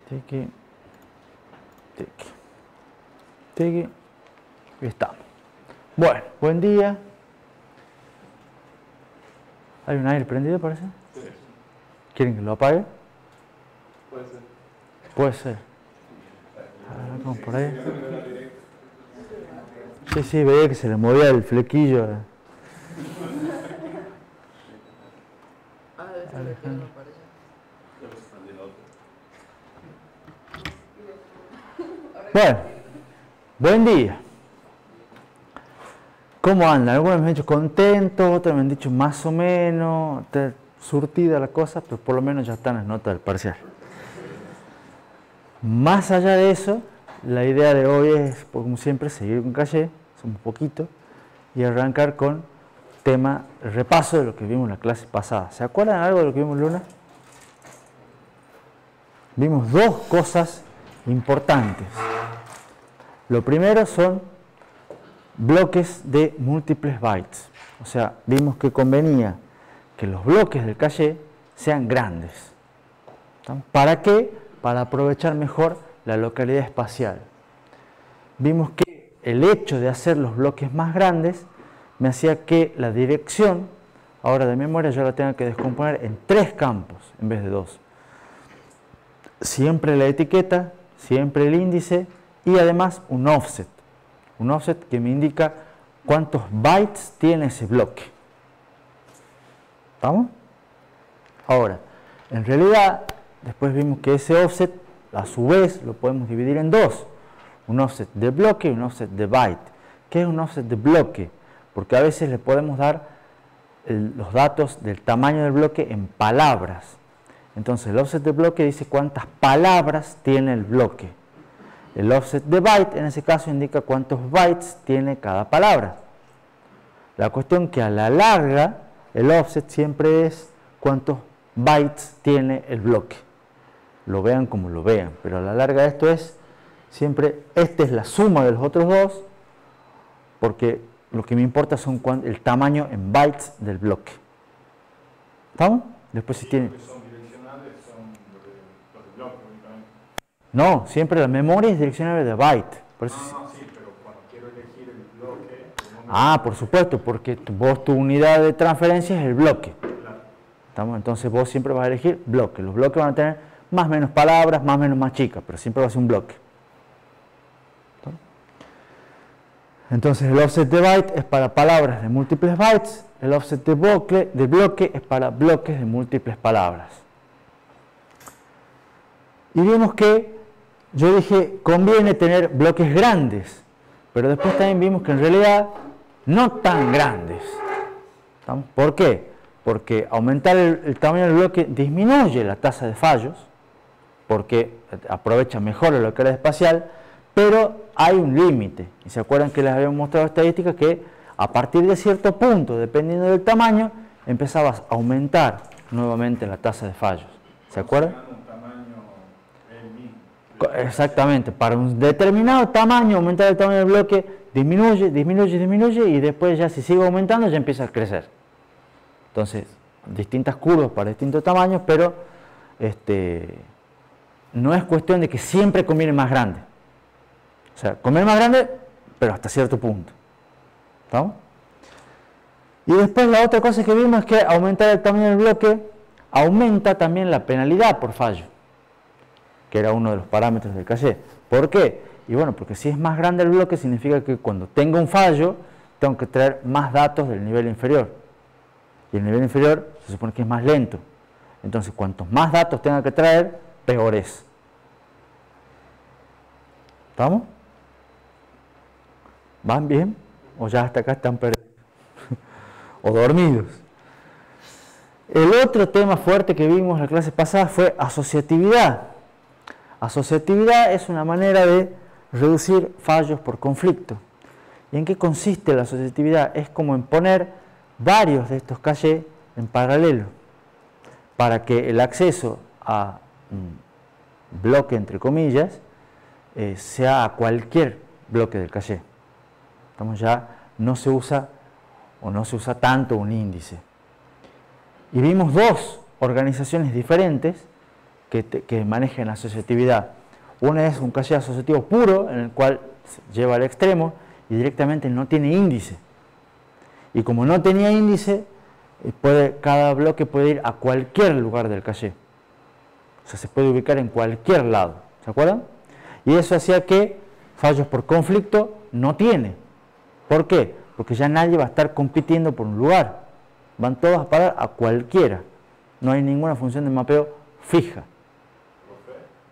Tiki, tiki, tiki. Y está. Bueno, buen día. ¿Hay un aire prendido, parece? Sí. ¿Quieren que lo apague? Puede ser. Puede ser. A ver, vamos por ahí. Sí, sí, veía que se le movía el flequillo. Bueno, buen día. ¿Cómo andan? Algunos me han dicho contentos, otros me han dicho más o menos, está surtida la cosa, pero por lo menos ya están las notas del parcial. Más allá de eso, la idea de hoy es, como siempre, seguir con calle, un poquito, y arrancar con tema, repaso de lo que vimos en la clase pasada. ¿Se acuerdan algo de lo que vimos, Luna? Vimos dos cosas importantes. Lo primero son bloques de múltiples bytes. O sea, vimos que convenía que los bloques del caché sean grandes. ¿Para qué? Para aprovechar mejor la localidad espacial. Vimos que el hecho de hacer los bloques más grandes me hacía que la dirección, ahora de memoria, yo la tenga que descomponer en 3 campos en vez de 2. Siempre la etiqueta, siempre el índice y además un offset. Un offset que me indica cuántos bytes tiene ese bloque. ¿Estamos? Ahora, en realidad, después vimos que ese offset, a su vez, lo podemos dividir en 2. Un offset de bloque y un offset de byte. ¿Qué es un offset de bloque? Porque a veces le podemos dar los datos del tamaño del bloque en palabras. Entonces, el offset de bloque dice cuántas palabras tiene el bloque. El offset de byte, en ese caso, indica cuántos bytes tiene cada palabra. La cuestión que a la larga, el offset siempre es cuántos bytes tiene el bloque. Lo vean como lo vean, pero a la larga esto es siempre, esta es la suma de los otros dos, porque lo que me importa son el tamaño en bytes del bloque. ¿Estamos? Después si tienen... No, siempre la memoria es direccionable de byte. Por eso sí, pero cuando quiero elegir el bloque... por supuesto, porque tu unidad de transferencia es el bloque. Claro. ¿Estamos? Entonces vos siempre vas a elegir bloque. Los bloques van a tener más o menos palabras, más o menos más chicas, pero siempre va a ser un bloque. Entonces el offset de byte es para palabras de múltiples bytes, el offset de bloque es para bloques de múltiples palabras. Y vimos que yo dije, conviene tener bloques grandes, pero después también vimos que en realidad no tan grandes. ¿Estamos? ¿Por qué? Porque aumentar el tamaño del bloque disminuye la tasa de fallos, porque aprovecha mejor la localidad espacial, pero hay un límite. Y se acuerdan que les habíamos mostrado estadísticas que a partir de cierto punto, dependiendo del tamaño, empezabas a aumentar nuevamente la tasa de fallos. ¿Se acuerdan? Exactamente, para un determinado tamaño, aumentar el tamaño del bloque, disminuye, disminuye, disminuye y después ya si sigue aumentando ya empieza a crecer. Entonces, distintas curvas para distintos tamaños, pero no es cuestión de que siempre conviene más grande. O sea, conviene más grande, pero hasta cierto punto. ¿Estamos? Y después la otra cosa que vimos es que aumentar el tamaño del bloque aumenta también la penalidad por fallo, que era uno de los parámetros del caché. ¿Por qué? Y bueno, porque si es más grande el bloque significa que cuando tenga un fallo tengo que traer más datos del nivel inferior. Y el nivel inferior se supone que es más lento. Entonces, cuantos más datos tenga que traer, peor es. ¿Estamos? ¿Van bien? ¿O ya hasta acá están perdidos? ¿O dormidos? El otro tema fuerte que vimos en la clase pasada fue asociatividad. Asociatividad es una manera de reducir fallos por conflicto. ¿Y en qué consiste la asociatividad? Es como en poner varios de estos cachés en paralelo para que el acceso a un bloque, entre comillas, sea a cualquier bloque del caché. Estamos ya, no se usa tanto un índice. Y vimos dos organizaciones diferentes que manejen la asociatividad. Uno es un caché asociativo puro, en el cual se lleva al extremo y directamente no tiene índice. Y como no tenía índice, cada bloque puede ir a cualquier lugar del caché. O sea, se puede ubicar en cualquier lado. ¿Se acuerdan? Y eso hacía que fallos por conflicto no tiene. ¿Por qué? Porque ya nadie va a estar compitiendo por un lugar. Van todos a parar a cualquiera. No hay ninguna función de mapeo fija.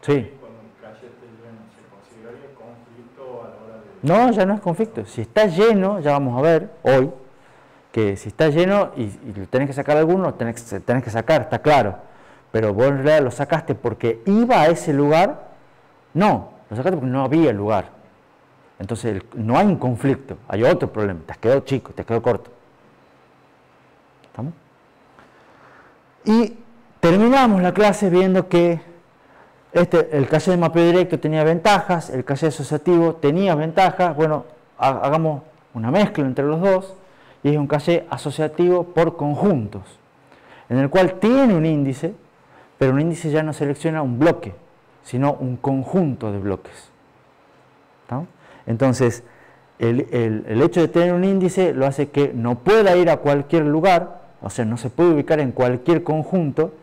Sí. Cuando un caché esté lleno, ¿se consideraría conflicto a la hora de...? No, ya no es conflicto. Si está lleno, ya vamos a ver hoy, que si está lleno y tenés que sacar alguno, lo tenés que sacar, está claro. Pero vos en realidad lo sacaste porque iba a ese lugar, no, lo sacaste porque no había lugar. Entonces no hay un conflicto, hay otro problema, te has quedado chico, te has quedado corto. ¿Estamos? Y terminamos la clase viendo que el caché de mapeo directo tenía ventajas, el caché asociativo tenía ventajas. Bueno, hagamos una mezcla entre los dos y es un caché asociativo por conjuntos, en el cual tiene un índice, pero un índice ya no selecciona un bloque, sino un conjunto de bloques. ¿Estamos? Entonces, el hecho de tener un índice lo hace que no pueda ir a cualquier lugar, o sea, no se puede ubicar en cualquier conjunto,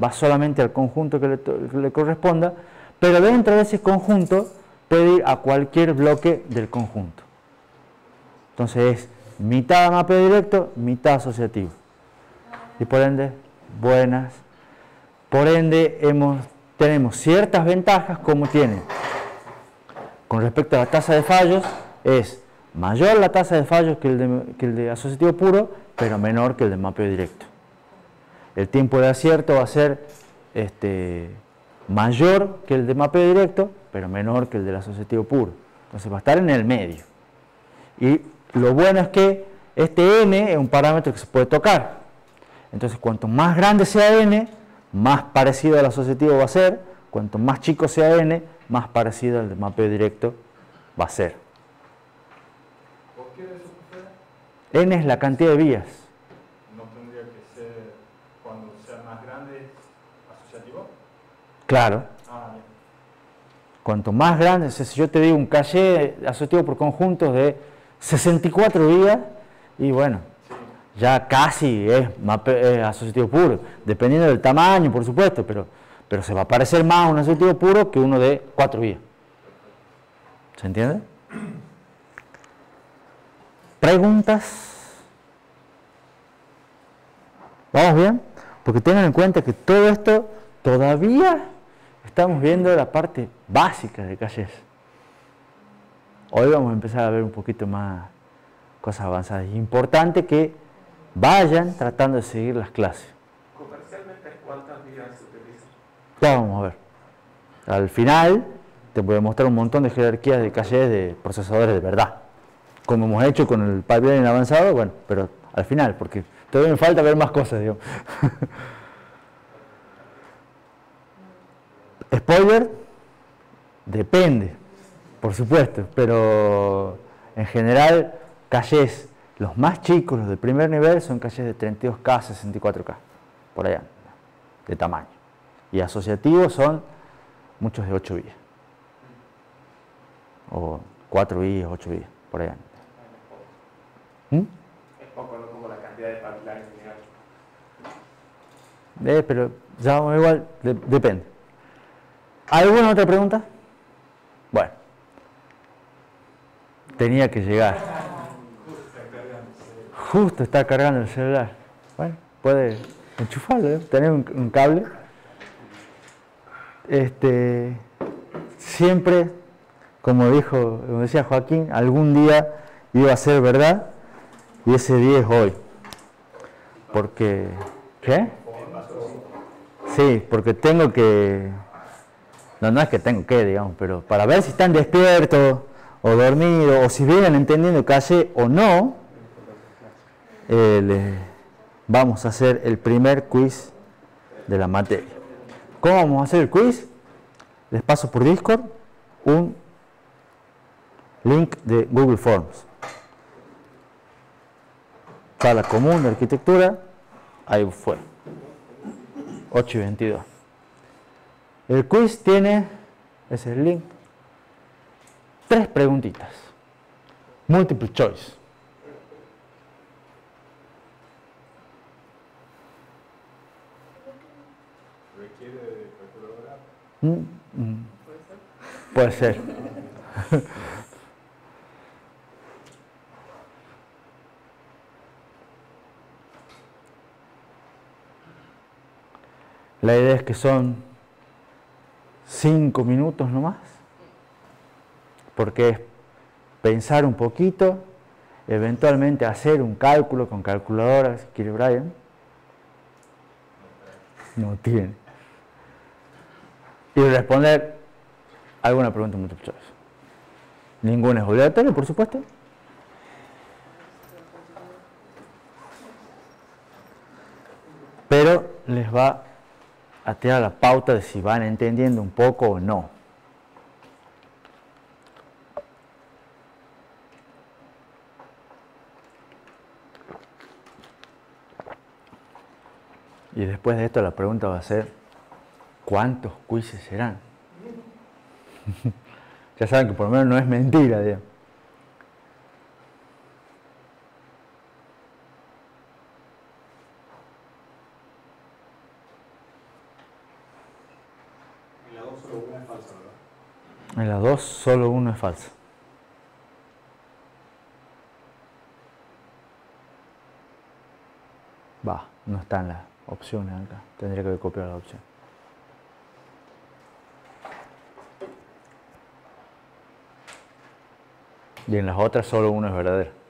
va solamente al conjunto que le corresponda, pero dentro de ese conjunto puede ir a cualquier bloque del conjunto. Entonces es mitad mapeo directo, mitad asociativo. Y por ende, buenas. Por ende, tenemos ciertas ventajas como tiene. Con respecto a la tasa de fallos, es mayor la tasa de fallos que el de asociativo puro, pero menor que el de mapeo directo. El tiempo de acierto va a ser mayor que el de mapeo directo, pero menor que el del asociativo puro. Entonces va a estar en el medio. Y lo bueno es que este n es un parámetro que se puede tocar. Entonces cuanto más grande sea n, más parecido al asociativo va a ser. Cuanto más chico sea n, más parecido al de mapeo directo va a ser. ¿Por qué eso sucede? N es la cantidad de vías. ¿No tendría que ser cuando sea más grande asociativo? Claro. Ah, bien. Cuanto más grande, si yo te digo un caché asociativo por conjuntos de 64 vías, y bueno, Sí. ya casi es asociativo puro, dependiendo del tamaño, por supuesto, pero se va a parecer más un asociativo puro que uno de 4 vías. ¿Se entiende? ¿Preguntas? ¿Vamos bien? Porque tengan en cuenta que todo esto todavía estamos viendo la parte básica de cachés. Hoy vamos a empezar a ver un poquito más cosas avanzadas. Es importante que vayan tratando de seguir las clases. Comercialmente, ¿cuántas vías se utilizan? Ya vamos a ver. Al final te voy a mostrar un montón de jerarquías de cachés de procesadores de verdad. Como hemos hecho con el pipeline avanzado, bueno, pero al final, porque todavía me falta ver más cosas, digamos. Spoiler, depende, por supuesto, pero en general cachés, los más chicos, los de primer nivel, son cachés de 32K, 64K, por allá, de tamaño. Y asociativos son muchos de 8 vías, o 4 vías, 8 vías, por allá. ¿Mm? Es poco, no como la cantidad de pipelines que hay. Pero ya igual, depende. ¿Alguna otra pregunta? Bueno, tenía que llegar. Justo está cargando el celular. Bueno, puede enchufarlo, ¿eh? Tener un cable. Siempre, como decía Joaquín, algún día iba a ser verdad y ese día es hoy. Porque, ¿qué? Sí, porque tengo que... No es que tengo que, digamos, pero para ver si están despiertos o dormidos o si vienen entendiendo caché o no, vamos a hacer el primer quiz de la materia. ¿Cómo vamos a hacer el quiz? Les paso por Discord un link de Google Forms. Sala común de arquitectura, ahí fue. 8:22. El quiz tiene, ese es el link, 3 preguntitas. Multiple choice. ¿Requiere de calculadora? Puede ser. La idea es que son 5 minutos nomás, porque es pensar un poquito, eventualmente hacer un cálculo con calculadora, si quiere Brian. No tiene. Y responder alguna pregunta multiple choice. Ninguna es obligatoria, por supuesto. Pero les va a tirar la pauta de si van entendiendo un poco o no. Y después de esto la pregunta va a ser, ¿cuántos quizzes serán? Ya saben que por lo menos no es mentira, digamos. En la 2 solo una es falsa, ¿verdad? En la 2 solo uno es falso. Va, no están las opciones acá. Tendría que haber copiado la opción. Y en las otras solo uno es verdadero.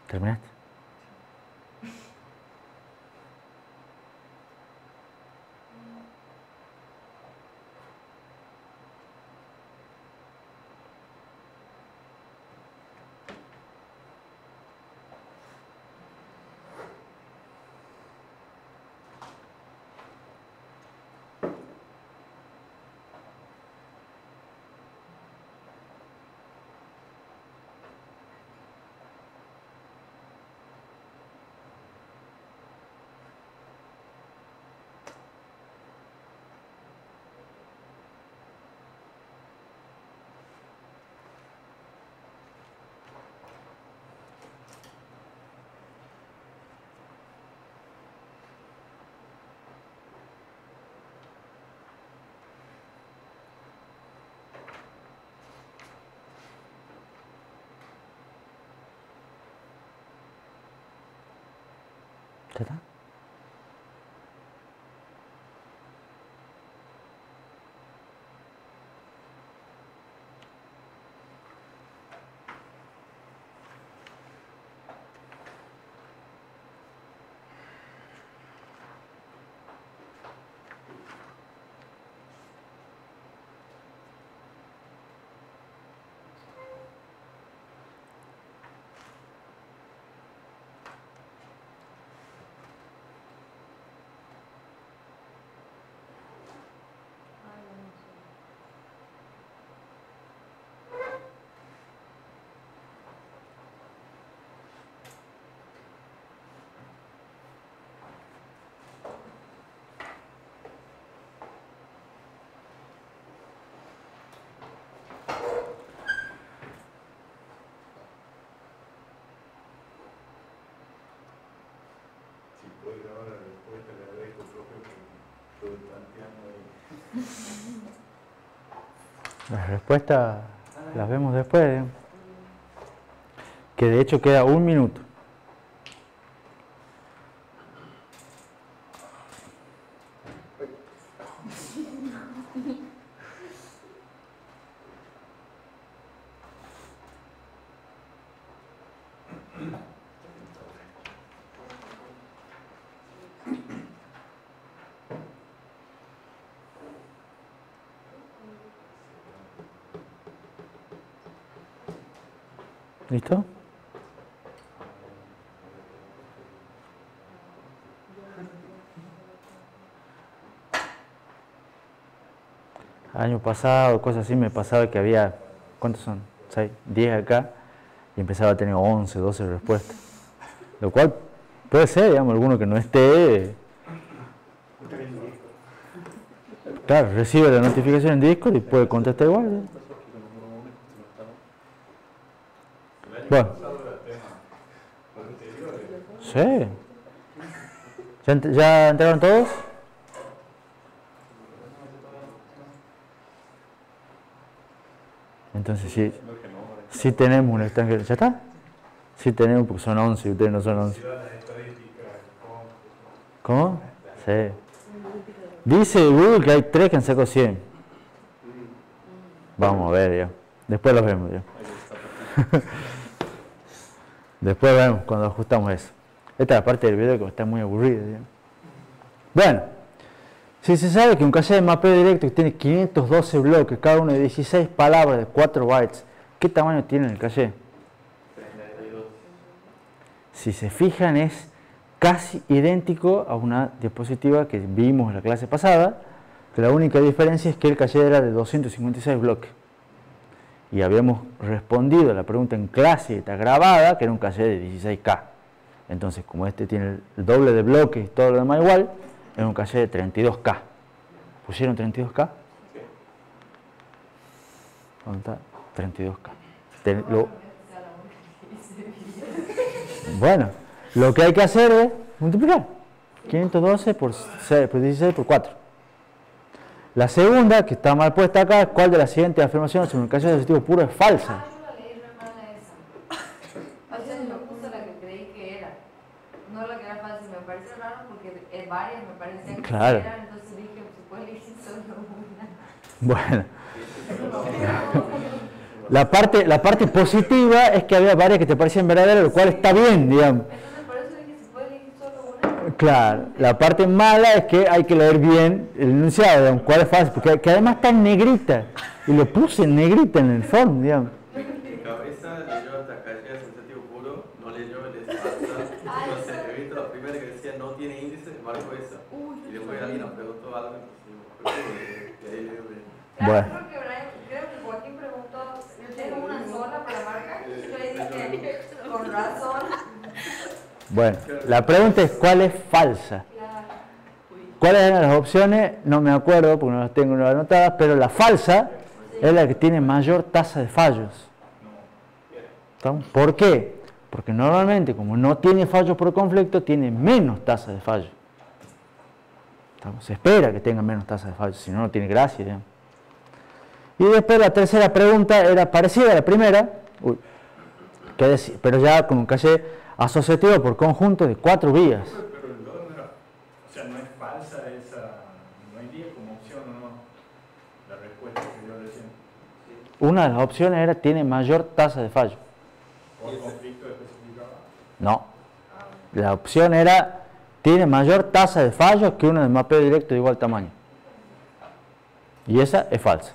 ¿Terminaste? ¿Ya está? Si puede grabar la respuesta, le agradezco, profe, porque estoy planteando ahí. Las respuestas las vemos después, digamos. Que de hecho queda 1 minuto. ¿Listo? Año pasado, cosas así, me pasaba que había, ¿cuántos son? 6, 10 acá, y empezaba a tener 11, 12 respuestas. Lo cual puede ser, digamos, alguno que no esté. Claro, recibe la notificación en Discord y puede contestar igual. ¿Eh? Bueno. Sí. ¿Ya entraron todos? Entonces sí tenemos un extranjero. ¿Ya está? Sí tenemos, porque son 11 y ustedes no son 11. ¿Cómo? Sí. Dice Google que hay 3 que han sacado 100. Vamos a ver ya. Después los vemos ya. Después vemos cuando ajustamos eso. Esta es la parte del video que está muy aburrida. ¿Ya? Bueno, si se sabe que un caché de mapeo directo que tiene 512 bloques, cada uno de 16 palabras de 4 bytes, ¿qué tamaño tiene el caché? 32. Si se fijan, es casi idéntico a una diapositiva que vimos en la clase pasada, que la única diferencia es que el caché era de 256 bloques. Y habíamos respondido a la pregunta en clase, está grabada, que era un caché de 16K. Entonces, como este tiene el doble de bloques y todo lo demás igual, es un caché de 32K. ¿Pusieron 32K? Sí. ¿Dónde está? 32K. Bueno, lo que hay que hacer es multiplicar. 512 por 16 por 4. La segunda, que está mal puesta acá, es cuál de las siguientes afirmaciones sobre un caché asociativo puro es falsa. Ah, yo la leí re mal esa. O sea, yo puse la que creí que era. No la que era fácil. Me parece raro porque varias me parecían que Claro. eran. Entonces dije, se puede elegir solo una. Bueno. La parte positiva es que había varias que te parecían verdaderas, lo cual está bien, digamos. Entonces por eso dije, se puede elegir solo una. Claro, la parte mala es que hay que leer bien el enunciado, digamos, cuál es fácil, porque que además está en negrita, y lo puse en negrita en el form, digamos. En cabeza leyó hasta caché asociativo puro, no leyó el es falsa. Entonces he visto la primera que decía no tiene índice, marco esa. Y después alguien nos preguntó algo, y ahí le digo bien. Bueno. Creo que Joaquín preguntó, yo tengo una sola para marcar. Y yo le dije, con razón. Bueno, la pregunta es ¿cuál es falsa? ¿Cuáles eran las opciones? No me acuerdo porque no las tengo anotadas, pero la falsa es la que tiene mayor tasa de fallos. ¿Estamos? ¿Por qué? Porque normalmente, como no tiene fallos por conflicto, tiene menos tasa de fallo. ¿Estamos? Se espera que tenga menos tasa de fallo, si no, no tiene gracia. Digamos. Y después la tercera pregunta era parecida a la primera, pero ya con un caché asociativo por conjunto de 4 vías. Pero el 2 no era, o sea, no es falsa esa, no iría como opción o no, la respuesta que yo recién. Una de las opciones era tiene mayor tasa de fallo. ¿Por conflicto especificado? No. La opción era tiene mayor tasa de fallo que una de mapeo directo de igual tamaño. Y esa es falsa.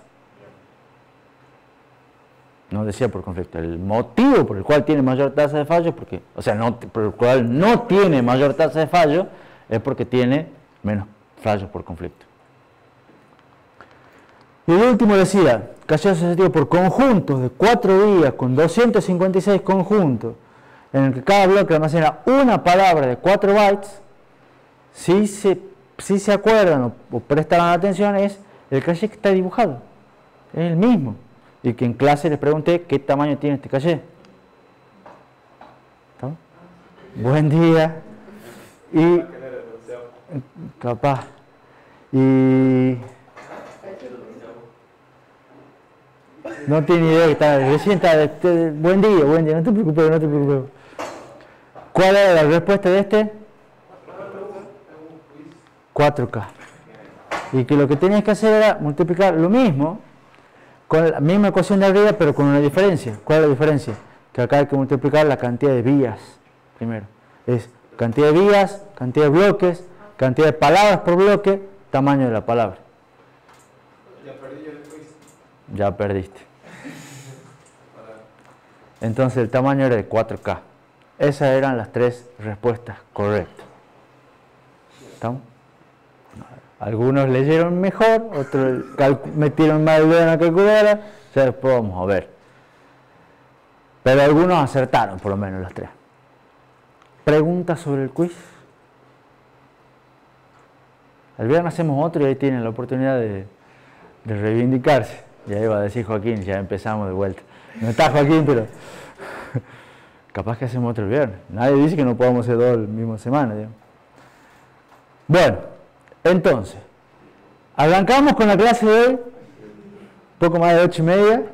No decía por conflicto. El motivo por el cual tiene mayor tasa de fallo, porque, o sea, por el cual no tiene mayor tasa de fallo, es porque tiene menos fallos por conflicto. Y el último decía, caché asociativo por conjuntos de 4 vías con 256 conjuntos, en el que cada bloque almacena una palabra de 4 bytes, si se acuerdan o prestan atención, es el caché que está dibujado. Es el mismo. Y que en clase les pregunté qué tamaño tiene este caché. ¿Está? Buen día. Y capaz. Y no tiene idea que está. Recién está. Buen día, no te preocupes, no te preocupes. ¿Cuál era la respuesta de este? 4K. Y que lo que tenías que hacer era multiplicar lo mismo con la misma ecuación de arriba, pero con una diferencia. ¿Cuál es la diferencia? Que acá hay que multiplicar la cantidad de vías primero. Es cantidad de vías, cantidad de bloques, cantidad de palabras por bloque, tamaño de la palabra. Ya perdí yo el quiz. Ya perdiste. Entonces el tamaño era de 4K. Esas eran las 3 respuestas correctas. ¿Estamos? Algunos leyeron mejor, otros metieron más el dedo en la calculadora, ya después vamos a ver. Pero algunos acertaron por lo menos las 3. ¿Preguntas sobre el quiz? El viernes hacemos otro y ahí tienen la oportunidad de reivindicarse. Ya iba a decir Joaquín, ya empezamos de vuelta. No está Joaquín, pero capaz que hacemos otro el viernes. Nadie dice que no podamos hacer 2 la misma semana. Digamos. Bueno, entonces, arrancamos con la clase de hoy, poco más de 8:30.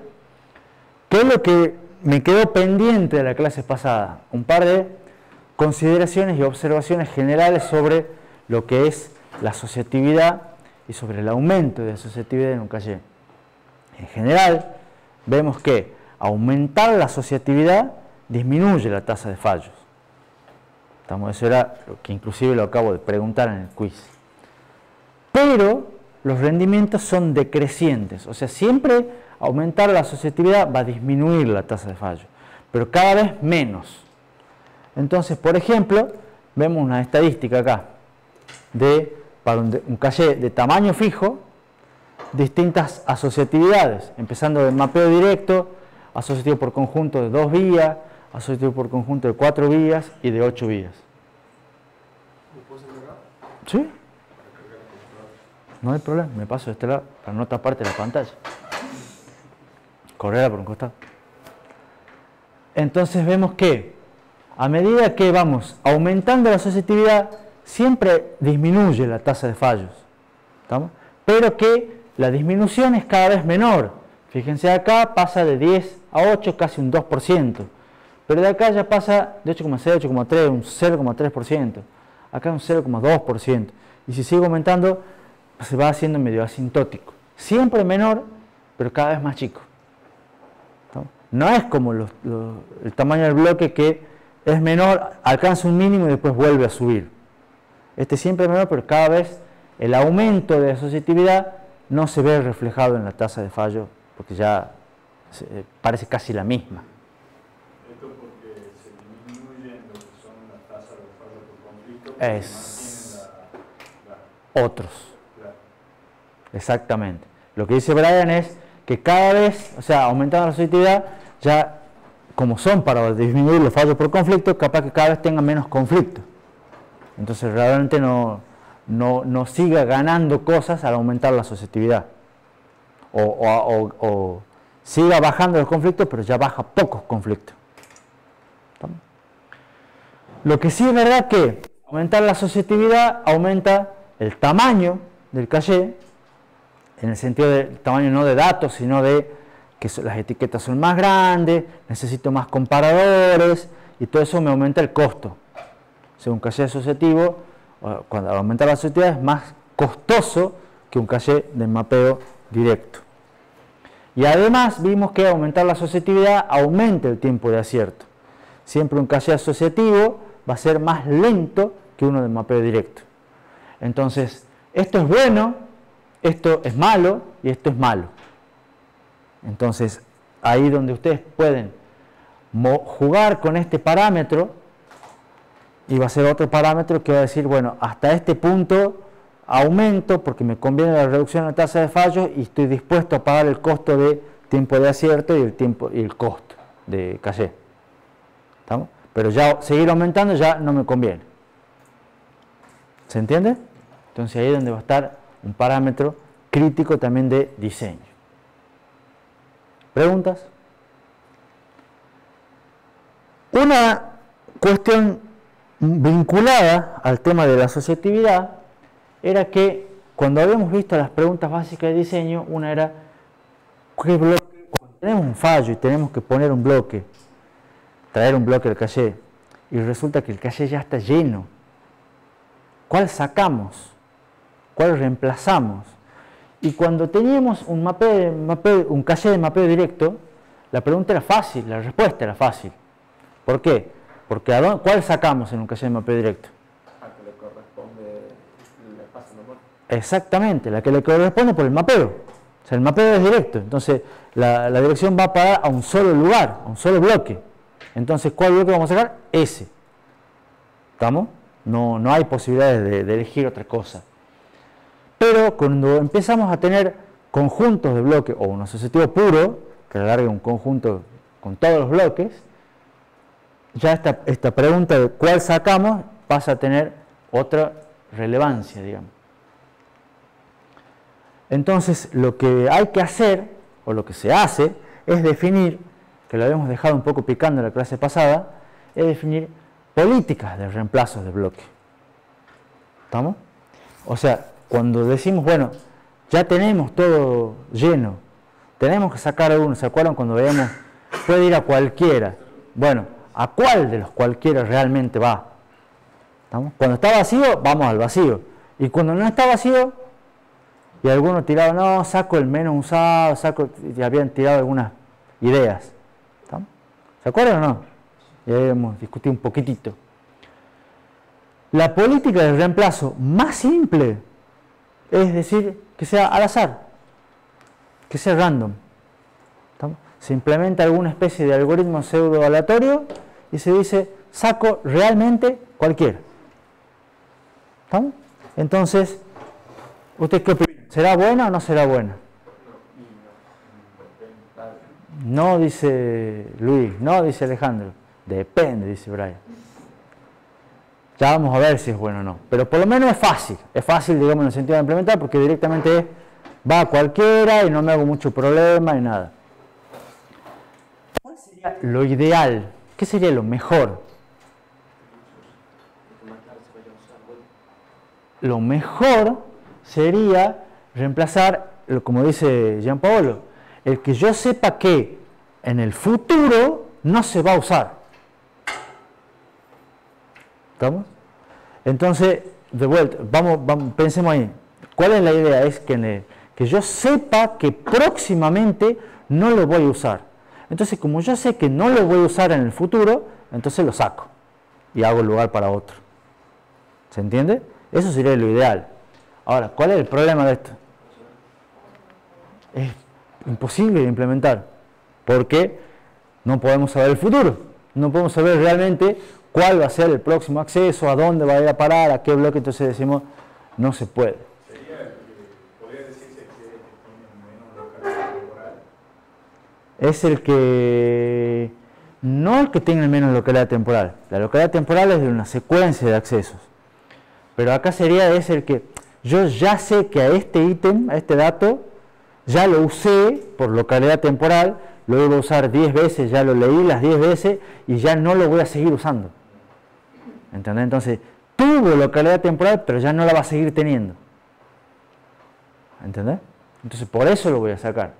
¿Qué es lo que me quedó pendiente de la clase pasada? Un par de consideraciones y observaciones generales sobre lo que es la asociatividad y sobre el aumento de asociatividad en un calle. En general, vemos que aumentar la asociatividad disminuye la tasa de fallos. Eso era lo que inclusive lo acabo de preguntar en el quiz. Pero los rendimientos son decrecientes, o sea, siempre aumentar la asociatividad va a disminuir la tasa de fallo, pero cada vez menos. Entonces, por ejemplo, vemos una estadística acá para un calle de tamaño fijo, distintas asociatividades, empezando del mapeo directo, asociativo por conjunto de 2 vías, asociativo por conjunto de 4 vías y de 8 vías. ¿Me puedo acá? ¿Sí? No hay problema, me paso de este lado para no taparte la pantalla. Correrla por un costado. Entonces vemos que a medida que vamos aumentando la asociatividad, siempre disminuye la tasa de fallos. ¿Estamos? Pero que la disminución es cada vez menor. Fíjense acá, pasa de 10 a 8, casi un 2%. Pero de acá ya pasa de 8,6 a 8,3, un 0,3%. Acá un 0,2%. Y si sigue aumentando, se va haciendo medio asintótico. Siempre menor, pero cada vez más chico. No es como el tamaño del bloque que es menor, alcanza un mínimo y después vuelve a subir. Este siempre es menor, pero cada vez el aumento de asociatividad no se ve reflejado en la tasa de fallo, porque ya parece casi la misma. Esto porque se disminuyen lo que son las tasas de fallo por conflicto, mantienen otros. Claro. Exactamente. Lo que dice Brian es que cada vez, o sea, aumentando la asociatividad, ya como son para disminuir los fallos por conflicto, capaz que cada vez tengan menos conflicto. Entonces realmente no siga ganando cosas al aumentar la asociatividad. O siga bajando los conflictos, pero ya baja pocos conflictos. ¿Estamos? Lo que sí es verdad que aumentar la asociatividad aumenta el tamaño del caché, en el sentido del tamaño no de datos, sino de que las etiquetas son más grandes, necesito más comparadores, y todo eso me aumenta el costo. O sea, un caché asociativo, cuando aumenta la asociatividad, es más costoso que un caché de mapeo directo. Y además vimos que aumentar la asociatividad aumenta el tiempo de acierto. Siempre un caché asociativo va a ser más lento que uno de mapeo directo. Entonces, esto es bueno, esto es malo y esto es malo. Entonces, ahí donde ustedes pueden jugar con este parámetro, y va a ser otro parámetro que va a decir, bueno, hasta este punto aumento porque me conviene la reducción de la tasa de fallos y estoy dispuesto a pagar el costo de tiempo de acierto y el costo de caché. ¿Estamos? Pero ya seguir aumentando ya no me conviene. ¿Se entiende? Entonces ahí es donde va a estar un parámetro crítico también de diseño. ¿Preguntas? Una cuestión vinculada al tema de la asociatividad era que cuando habíamos visto las preguntas básicas de diseño, una era ¿qué bloque? Cuando tenemos un fallo y tenemos que poner un bloque, traer un bloque al caché, y resulta que el caché ya está lleno, ¿cuál sacamos? ¿Cuál reemplazamos? Y cuando teníamos un caché de mapeo directo, la pregunta era fácil, la respuesta era fácil. ¿Por qué? Porque ¿cuál sacamos en un caché de mapeo directo? A que le corresponde el espacio normal. Exactamente, la que le corresponde por el mapeo. O sea, el mapeo es directo, entonces la dirección va a parar a un solo lugar, a un solo bloque. Entonces, ¿cuál bloque vamos a sacar? Ese. ¿Estamos? No hay posibilidades de elegir otra cosa. Pero cuando empezamos a tener conjuntos de bloques o un asociativo puro, que alargue un conjunto con todos los bloques, ya esta pregunta de cuál sacamos pasa a tener otra relevancia, digamos. Entonces, lo que hay que hacer, o lo que se hace, es definir, que lo habíamos dejado un poco picando en la clase pasada, es definir políticas de reemplazo de bloque. ¿Estamos? O sea, cuando decimos, bueno, ya tenemos todo lleno, tenemos que sacar uno, ¿se acuerdan cuando veíamos, puede ir a cualquiera? Bueno, ¿a cuál de los cualquiera realmente va? ¿Estamos? Cuando está vacío, vamos al vacío. Y cuando no está vacío, y algunos tiraban, no, saco el menos usado, y habían tirado algunas ideas. ¿Estamos? ¿Se acuerdan o no? Ya hemos discutido un poquitito. La política de reemplazo más simple es decir que sea al azar, que sea random. ¿Estamos? Se implementa alguna especie de algoritmo pseudo aleatorio y se dice, saco realmente cualquiera. ¿Estamos? Entonces, ¿usted qué opina? ¿Será buena o no será buena? No, dice Luis, no, dice Alejandro. Depende, dice Brian. Ya vamos a ver si es bueno o no. Pero por lo menos es fácil, digamos, en el sentido de implementar, porque directamente va a cualquiera y no me hago mucho problema ni nada. ¿Cuál sería lo ideal? ¿Qué sería lo mejor? Lo mejor sería reemplazar, como dice Gianpaolo, el que yo sepa que en el futuro no se va a usar. ¿Estamos? Entonces, de vuelta, vamos, pensemos ahí. ¿Cuál es la idea? Es que yo sepa que próximamente no lo voy a usar. Entonces, como yo sé que no lo voy a usar en el futuro, entonces lo saco y hago lugar para otro. ¿Se entiende? Eso sería lo ideal. Ahora, ¿cuál es el problema de esto? Es imposible de implementar, porque no podemos saber el futuro, no podemos saber realmente cuál va a ser el próximo acceso, a dónde va a ir a parar, a qué bloque, entonces decimos, no se puede. ¿Podría decirse que tiene menos localidad temporal? Es el que, no el que tenga menos localidad temporal, la localidad temporal es de una secuencia de accesos, pero acá sería es el que yo ya sé que a este ítem, a este dato, ya lo usé por localidad temporal, lo iba a usar 10 veces, ya lo leí las 10 veces y ya no lo voy a seguir usando. ¿Entendés? Entonces, tuvo localidad temporal, pero ya no la va a seguir teniendo. ¿Entendés? Entonces, por eso lo voy a sacar.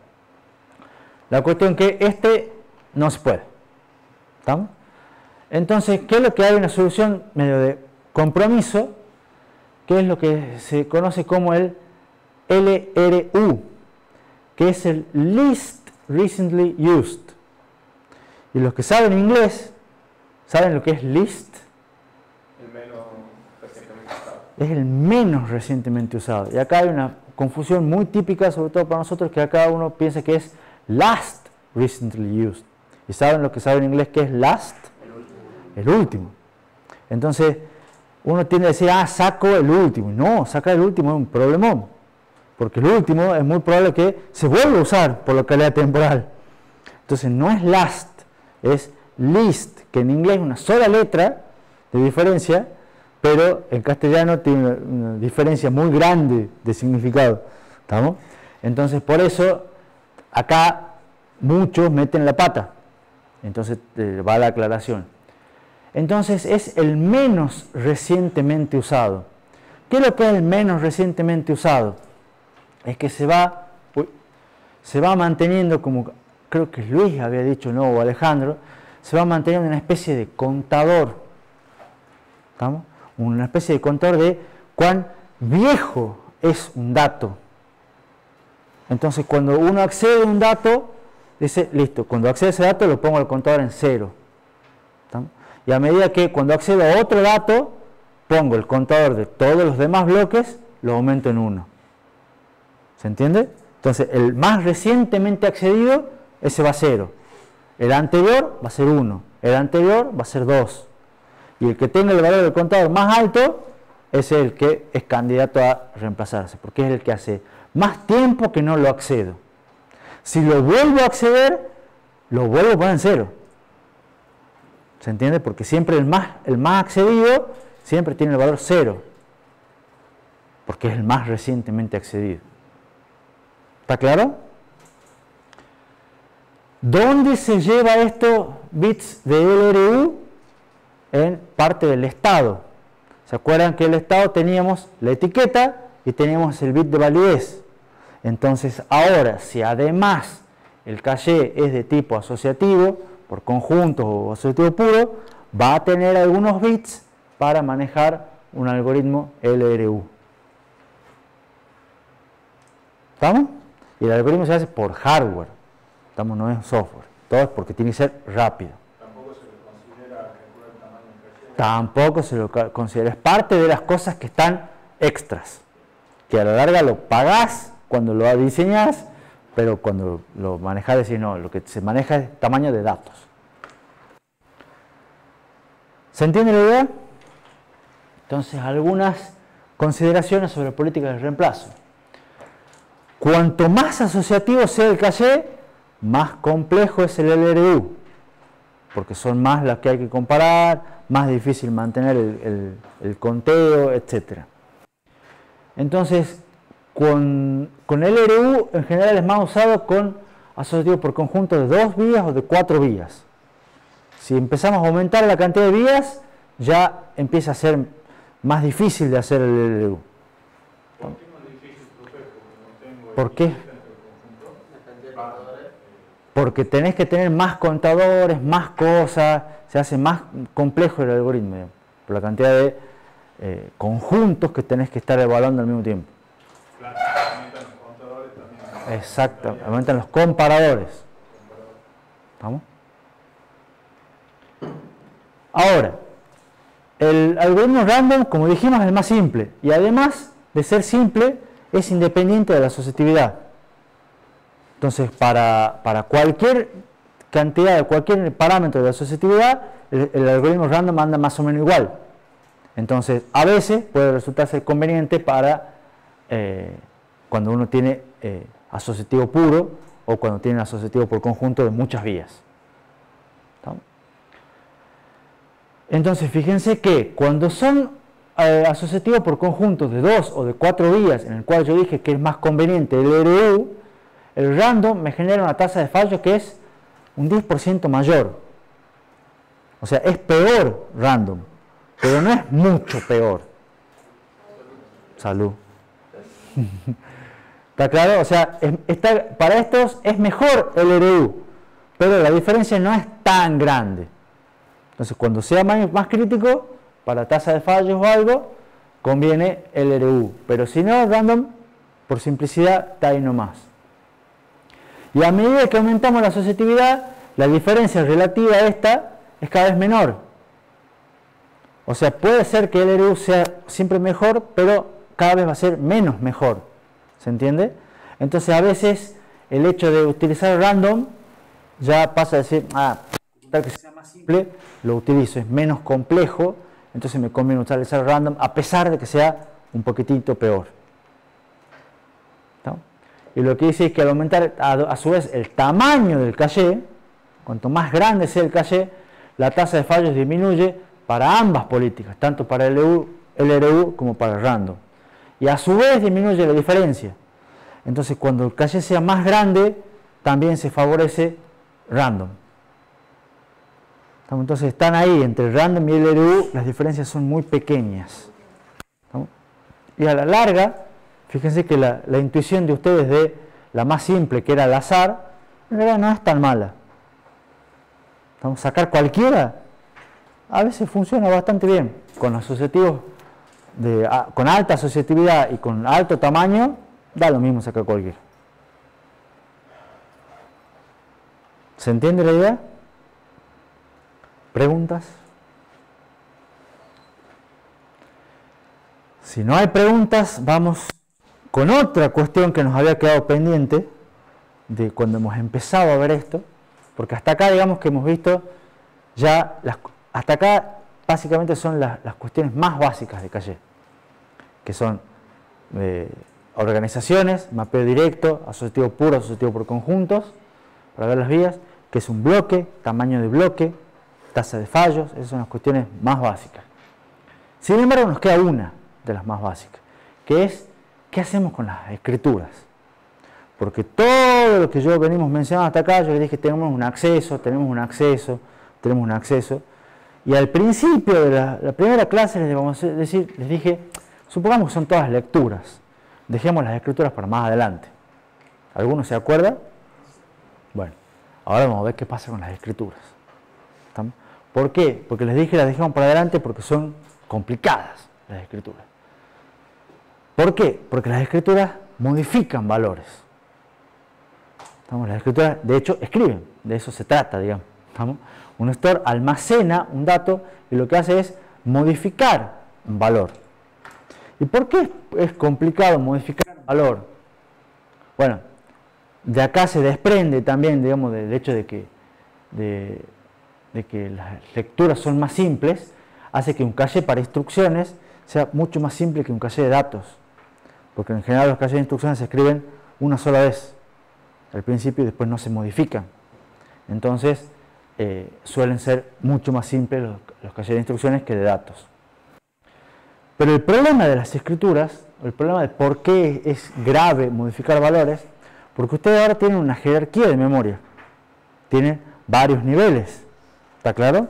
La cuestión que este no se puede. ¿Estamos? Entonces, ¿qué es lo que hay? Una solución medio de compromiso, que es lo que se conoce como el LRU, que es el Least Recently Used. Y los que saben inglés, ¿saben lo que es least? El menos recientemente usado. Es el menos recientemente usado. Y acá hay una confusión muy típica, sobre todo para nosotros, que acá uno piensa que es last recently used. ¿Y saben lo que saben en inglés que es last? El último. Entonces, uno tiende a decir, saco el último. No, sacar el último es un problemón. Porque el último es muy probable que se vuelva a usar por localidad temporal. Entonces, no es last, es least, que en inglés es una sola letra de diferencia, pero en castellano tiene una diferencia muy grande de significado. ¿Estamos? Entonces, por eso, acá muchos meten la pata. Entonces, va la aclaración. Entonces, es el menos recientemente usado. ¿Qué es lo que es el menos recientemente usado? Es que se va manteniendo, como creo que Luis había dicho, no, o Alejandro, se va manteniendo una especie de contador. ¿Estamos? Una especie de contador de cuán viejo es un dato. Entonces, cuando uno accede a un dato, dice, listo, cuando accede a ese dato lo pongo al contador en 0. ¿Estamos? Y a medida que cuando accedo a otro dato, pongo el contador de todos los demás bloques, lo aumento en 1. ¿Se entiende? Entonces, el más recientemente accedido, ese va a 0. El anterior va a ser 1. El anterior va a ser 2. Y el que tenga el valor del contador más alto es el que es candidato a reemplazarse, porque es el que hace más tiempo que no lo accedo. Si lo vuelvo a acceder, lo vuelvo a poner en 0. ¿Se entiende? Porque siempre el más accedido siempre tiene el valor 0, porque es el más recientemente accedido. ¿Está claro? ¿Dónde se lleva estos bits de LRU? En parte del estado. ¿Se acuerdan que el estado teníamos la etiqueta y teníamos el bit de validez? Entonces ahora, si además el caché es de tipo asociativo, por conjuntos o asociativo puro, va a tener algunos bits para manejar un algoritmo LRU. ¿Estamos? Y el algoritmo se hace por hardware. ¿Estamos? No es software. Todo es porque tiene que ser rápido. Tampoco se le considera calcular el tamaño del caché. Tampoco se lo considera. Es parte de las cosas que están extras. Que a la larga lo pagás cuando lo diseñás, pero cuando lo manejás decís no, lo que se maneja es tamaño de datos. ¿Se entiende la idea? Entonces, algunas consideraciones sobre políticas de reemplazo. Cuanto más asociativo sea el caché, más complejo es el LRU, porque son más las que hay que comparar, más difícil mantener el conteo, etc. Entonces, con LRU en general es más usado con asociativo por conjunto de 2 vías o de 4 vías. Si empezamos a aumentar la cantidad de vías, ya empieza a ser más difícil de hacer el LRU. ¿Por qué más difícil, profe? Porque no tengo ¿Por qué? el conjunto. Porque tenés que tener más contadores, más cosas, se hace más complejo el algoritmo, digamos, por la cantidad de conjuntos que tenés que estar evaluando al mismo tiempo. Claro, aumentan los contadores también. Exacto, aumentan los comparadores. ¿Vamos? Ahora, el algoritmo random, como dijimos, es el más simple y además de ser simple, es independiente de la asociatividad. Entonces, para cualquier cantidad, de cualquier parámetro de asociatividad, el algoritmo random anda más o menos igual. Entonces, a veces puede resultar ser conveniente para cuando uno tiene asociativo puro o cuando tiene asociativo por conjunto de muchas vías. ¿Está? Entonces, fíjense que cuando son asociativos por conjuntos de 2 o de 4 vías, en el cual yo dije que es más conveniente el LRU, el random me genera una tasa de fallo que es un 10% mayor. O sea, es peor random, pero no es mucho peor. Salud. ¿Está claro? O sea, para estos es mejor el LRU, pero la diferencia no es tan grande. Entonces, cuando sea más crítico, para tasa de fallos o algo, conviene el LRU. Pero si no, random, por simplicidad, está ahí nomás. Y a medida que aumentamos la asociatividad, la diferencia relativa a esta es cada vez menor. O sea, puede ser que el LRU sea siempre mejor, pero cada vez va a ser menos mejor. ¿Se entiende? Entonces, a veces, el hecho de utilizar random ya pasa a decir, tal que sea más simple, lo utilizo, es menos complejo, entonces me conviene utilizar random, a pesar de que sea un poquitito peor. ¿No? Y lo que dice es que al aumentar a su vez el tamaño del caché, cuanto más grande sea el caché, la tasa de fallos disminuye para ambas políticas, tanto para el LRU como para el random. Y a su vez disminuye la diferencia. Entonces, cuando el caché sea más grande, también se favorece random. Entonces, están ahí entre el random y el LRU, las diferencias son muy pequeñas. ¿No? Y a la larga, fíjense que la intuición de ustedes de la más simple, que era al azar, en realidad no es tan mala. Vamos a sacar cualquiera, a veces funciona bastante bien. Con asociativos con alta asociatividad y con alto tamaño, da lo mismo sacar cualquiera. ¿Se entiende la idea? ¿Preguntas? Si no hay preguntas, vamos con otra cuestión que nos había quedado pendiente de cuando hemos empezado a ver esto, porque hasta acá digamos que hemos visto ya, hasta acá básicamente son las cuestiones más básicas de Calle, que son organizaciones, mapeo directo, asociativo puro, asociativo por conjuntos, para ver las vías, que es un bloque, tamaño de bloque, tasa de fallos, esas son las cuestiones más básicas. Sin embargo, nos queda una de las más básicas, que es, ¿qué hacemos con las escrituras? Porque todo lo que yo venimos mencionando hasta acá, yo les dije, tenemos un acceso, y al principio de la primera clase les dije, supongamos que son todas lecturas, dejemos las escrituras para más adelante. ¿Alguno se acuerda? Bueno, ahora vamos a ver qué pasa con las escrituras. ¿Estamos? ¿Por qué? Porque les dije las dejamos para adelante porque son complicadas las escrituras. ¿Por qué? Porque las escrituras modifican valores. ¿Estamos? Las escrituras, de hecho, escriben, de eso se trata, digamos. ¿Estamos? Un store almacena un dato y lo que hace es modificar un valor. ¿Y por qué es complicado modificar un valor? Bueno, de acá se desprende también, digamos, del hecho de que las lecturas son más simples, hace que un caché para instrucciones sea mucho más simple que un caché de datos. Porque en general los cachés de instrucciones se escriben una sola vez al principio y después no se modifican. Entonces, suelen ser mucho más simples los cachés de instrucciones que de datos. Pero el problema de las escrituras, el problema de por qué es grave modificar valores, porque ustedes ahora tienen una jerarquía de memoria, tienen varios niveles, ¿está claro?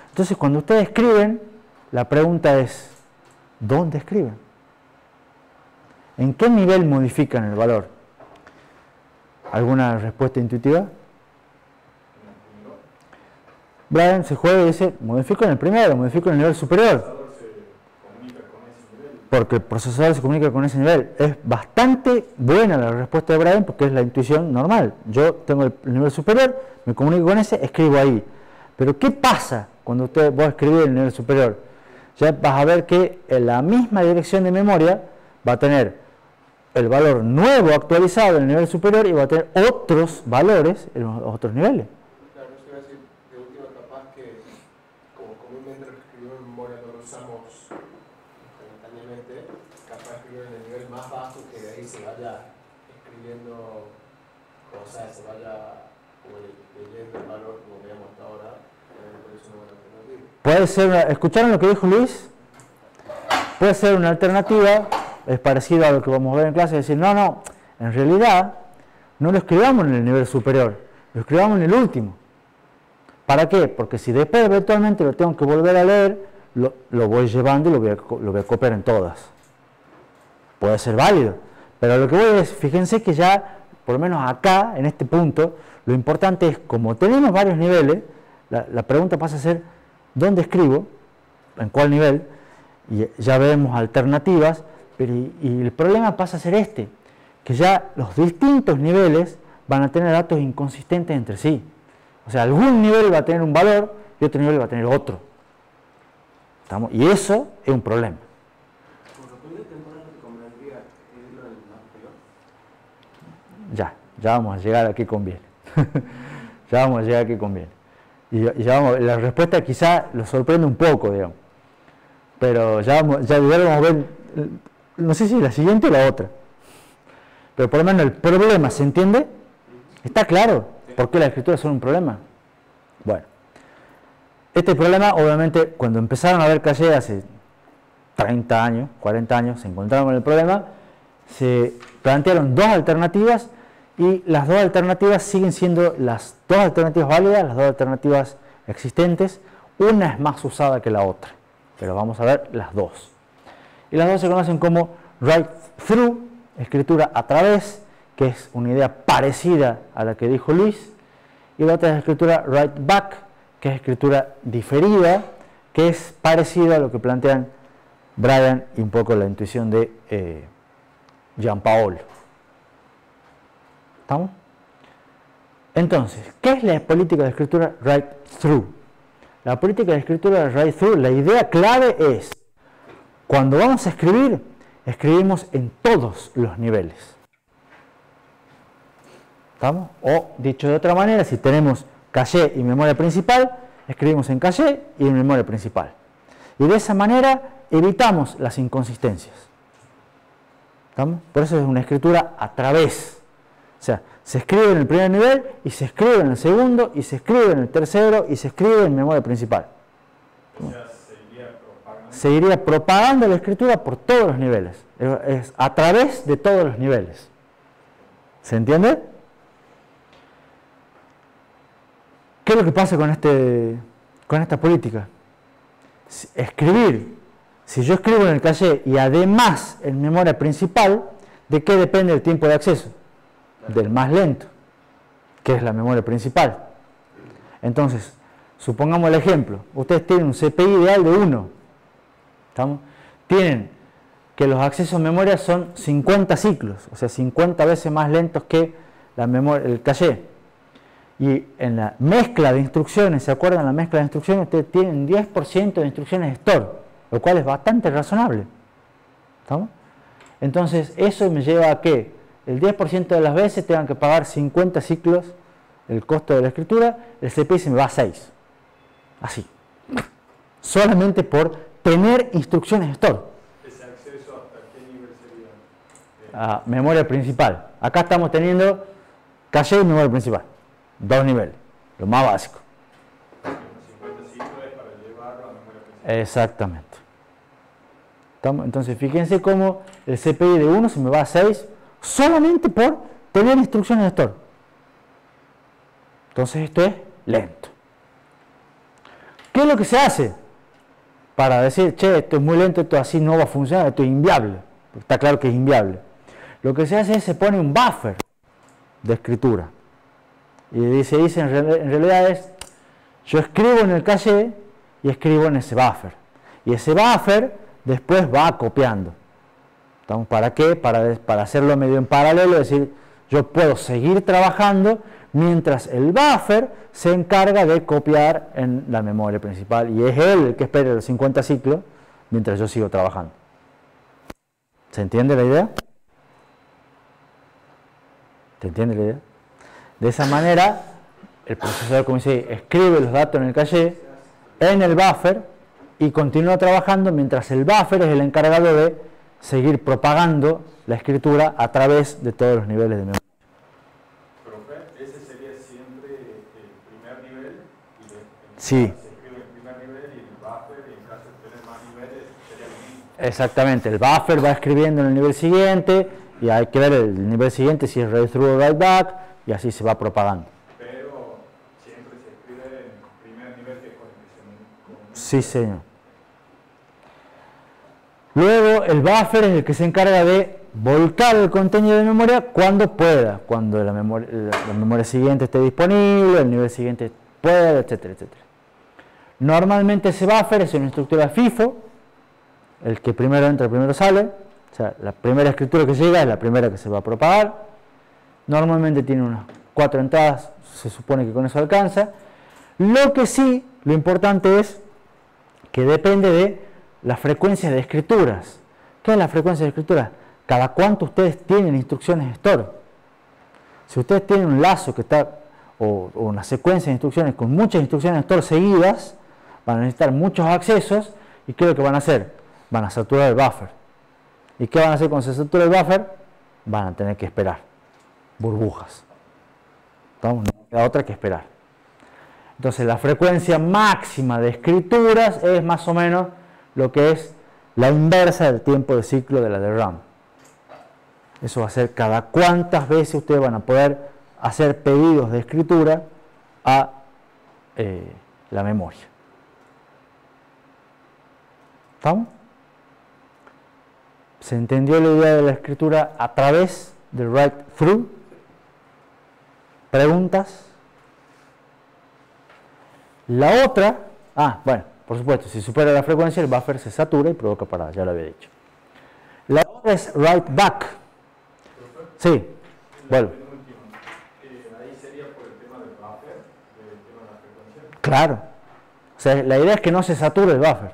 Entonces cuando ustedes escriben, la pregunta es, ¿dónde escriben? ¿En qué nivel modifican el valor? ¿Alguna respuesta intuitiva? Brian se juega y dice, modifico en el primero, modifico en el nivel superior. Porque el procesador se comunica con ese nivel. Es bastante buena la respuesta de Brian porque es la intuición normal. Yo tengo el nivel superior, me comunico con ese, escribo ahí. Pero ¿qué pasa cuando vos escribís en el nivel superior? Ya vas a ver que en la misma dirección de memoria va a tener el valor nuevo actualizado en el nivel superior y va a tener otros valores en los otros niveles. Claro, eso iba a decir, de última capaz que, como comúnmente lo que escribimos en memoria no lo usamos instantáneamente, capaz de escribir en el nivel más bajo que de ahí se vaya escribiendo cosas, se vaya como leyendo el valor como veíamos hasta ahora, por eso no es una alternativa. Puede ser, ¿escucharon lo que dijo Luis? Puede ser una alternativa, es parecido a lo que vamos a ver en clase, decir, no, en realidad no lo escribamos en el nivel superior, lo escribamos en el último. ¿Para qué? Porque si después eventualmente lo tengo que volver a leer, lo voy llevando y lo voy a copiar en todas. Puede ser válido, pero lo que voy es, fíjense que ya, por lo menos acá, en este punto, lo importante es, como tenemos varios niveles, la pregunta pasa a ser, ¿dónde escribo? ¿En cuál nivel? Y ya vemos alternativas, pero y el problema pasa a ser este, que ya los distintos niveles van a tener datos inconsistentes entre sí. O sea, algún nivel va a tener un valor y otro nivel va a tener otro. ¿Estamos? Y eso es un problema. Ya vamos a llegar aquí con bien. Ya vamos a llegar aquí con bien. Y ya vamos, la respuesta quizá lo sorprende un poco, digamos. Pero ya vamos a ver, no sé si la siguiente o la otra. Pero por lo menos el problema, ¿se entiende? ¿Está claro por qué las escrituras son un problema? Bueno, este problema, obviamente, cuando empezaron a ver Calle hace 30 años, 40 años, se encontraron con el problema, se plantearon dos alternativas y las dos alternativas siguen siendo las dos alternativas válidas, las dos alternativas existentes. Una es más usada que la otra, pero vamos a ver las dos. Y las dos se conocen como write-through, escritura a través, que es una idea parecida a la que dijo Luis, y la otra es escritura write-back, que es escritura diferida, que es parecida a lo que plantean Brian y un poco la intuición de Jean-Paul. ¿Estamos? Entonces, ¿qué es la política de escritura write-through? La política de escritura write-through, la idea clave es, cuando vamos a escribir, escribimos en todos los niveles. ¿Estamos? O, dicho de otra manera, si tenemos caché y memoria principal, escribimos en caché y en memoria principal. Y de esa manera evitamos las inconsistencias. ¿Estamos? Por eso es una escritura a través. O sea, se escribe en el primer nivel y se escribe en el segundo y se escribe en el tercero y se escribe en memoria principal. O sea, se iría propagando la escritura por todos los niveles. Es a través de todos los niveles. ¿Se entiende? ¿Qué es lo que pasa con esta política? Escribir. Si yo escribo en el caché y además en memoria principal, ¿de qué depende el tiempo de acceso? Del más lento, que es la memoria principal. Entonces, supongamos el ejemplo. Ustedes tienen un CPI ideal de 1. ¿Estamos? Tienen que los accesos a memoria son 50 ciclos, o sea, 50 veces más lentos que el caché. Y en la mezcla de instrucciones, ¿se acuerdan? En la mezcla de instrucciones ustedes tienen 10% de instrucciones store, lo cual es bastante razonable. ¿Estamos? Entonces, eso me lleva a que el 10% de las veces tengan que pagar 50 ciclos el costo de la escritura, el CPI se me va a 6. Así. Solamente por tener instrucciones store. ¿Ese acceso hasta qué nivel sería? A memoria principal. Acá estamos teniendo caché y memoria principal. 2 niveles, lo más básico. Los 50 ciclos es para llevarlo a memoria principal. Exactamente. Entonces, fíjense cómo el CPI de 1 se me va a 6 solamente por tener instrucciones de store. Entonces, esto es lento. ¿Qué es lo que se hace para decir, che, esto es muy lento, esto así no va a funcionar, esto es inviable? Porque está claro que es inviable. Lo que se hace es se pone un buffer de escritura. Y se dice en realidad es, yo escribo en el caché y escribo en ese buffer. Y ese buffer después va copiando. Entonces, ¿para qué? Para hacerlo medio en paralelo, es decir, yo puedo seguir trabajando mientras el buffer se encarga de copiar en la memoria principal. Y es él el que espera los 50 ciclos mientras yo sigo trabajando. ¿Se entiende la idea? ¿Se entiende la idea? De esa manera, el procesador, como dice, escribe los datos en el caché, en el buffer, y continúa trabajando mientras el buffer es el encargado de seguir propagando la escritura a través de todos los niveles de memoria. Profe, ese sería siempre el primer nivel y Sí. se escribe el primer nivel y el buffer, y en caso de tener más niveles sería lo mismo. Exactamente, el buffer va escribiendo en el nivel siguiente y hay que ver el nivel siguiente si es write through o write back y así se va propagando. Pero siempre se escribe en el primer nivel que es con el que se comunica. Sí, señor. Luego el buffer es el que se encarga de volcar el contenido de memoria cuando pueda, cuando la memoria siguiente esté disponible, el nivel siguiente pueda, etcétera, etcétera. Normalmente ese buffer es una estructura FIFO, el que primero entra, primero sale, o sea, la primera escritura que llega es la primera que se va a propagar. Normalmente tiene unas 4 entradas, se supone que con eso alcanza. Lo que sí, lo importante es que depende de la frecuencia de escrituras. ¿Qué es la frecuencia de escrituras? Cada cuánto ustedes tienen instrucciones store. Si ustedes tienen un lazo que está, o una secuencia de instrucciones con muchas instrucciones store seguidas, van a necesitar muchos accesos, y ¿qué es lo que van a hacer? Van a saturar el buffer. ¿Y qué van a hacer cuando se satura el buffer? Van a tener que esperar. Burbujas. No queda otra que esperar. Entonces la frecuencia máxima de escrituras es más o menos lo que es la inversa del tiempo de ciclo de la de RAM. Eso va a ser cada cuántas veces ustedes van a poder hacer pedidos de escritura a la memoria. ¿Estamos? ¿Se entendió la idea de la escritura a través del write through? ¿Preguntas? La otra, bueno, por supuesto, si supera la frecuencia el buffer se satura y provoca parada, ya lo había dicho. La otra es write back. Sí, vuelvo. Ahí sería por el tema del buffer, del tema de la frecuencia. Claro. O sea, la idea es que no se sature el buffer.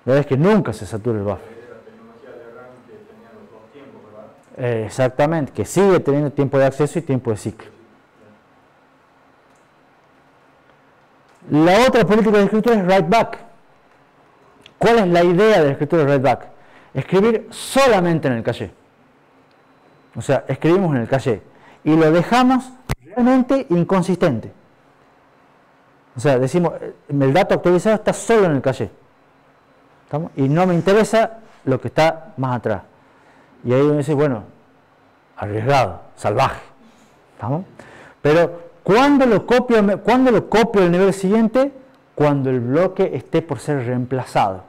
La idea es que nunca se sature el buffer. La tecnología Exactamente, que sigue teniendo tiempo de acceso y tiempo de ciclo. La otra política de escritura es write back. ¿Cuál es la idea de la escritura de write back? Escribir solamente en el caché. O sea, escribimos en el caché y lo dejamos realmente inconsistente. O sea, decimos, el dato actualizado está solo en el caché. ¿Estamos? Y no me interesa lo que está más atrás. Y ahí uno dice, bueno, arriesgado, salvaje. ¿Estamos? Pero, ¿cuándo lo copio al nivel siguiente? Cuando el bloque esté por ser reemplazado.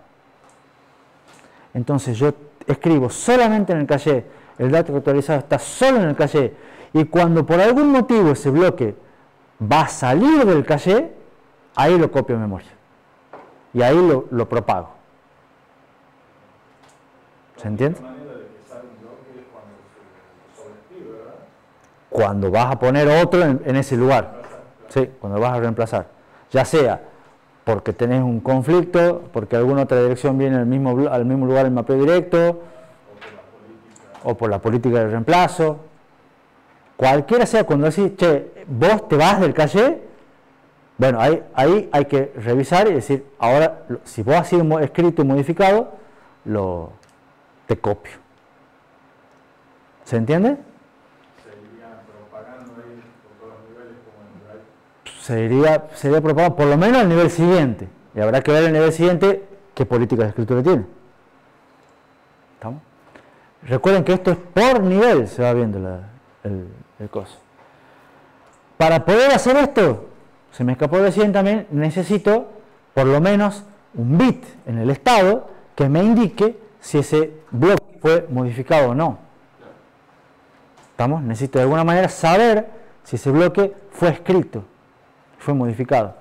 Entonces yo escribo solamente en el caché, el dato actualizado está solo en el caché, y cuando por algún motivo ese bloque va a salir del caché, ahí lo copio a memoria. Y ahí lo propago. ¿Se entiende? Cuando vas a poner otro en ese lugar. Sí, cuando vas a reemplazar. Ya sea porque tenés un conflicto, porque alguna otra dirección viene al mismo lugar en mapeo directo, o por la política de reemplazo. Cualquiera sea, cuando decís, che, vos te vas del caché, bueno, ahí hay que revisar y decir, ahora, si vos has sido escrito y modificado, te copio. ¿Se entiende? Sería propagando por lo menos al nivel siguiente. Y habrá que ver el nivel siguiente qué política de escritura tiene. ¿Estamos? Recuerden que esto es por nivel, se va viendo el coso. Para poder hacer esto, se me escapó recién también, necesito por lo menos un bit en el estado que me indique si ese bloque fue modificado o no. ¿Estamos? Necesito de alguna manera saber si ese bloque fue escrito, fue modificado.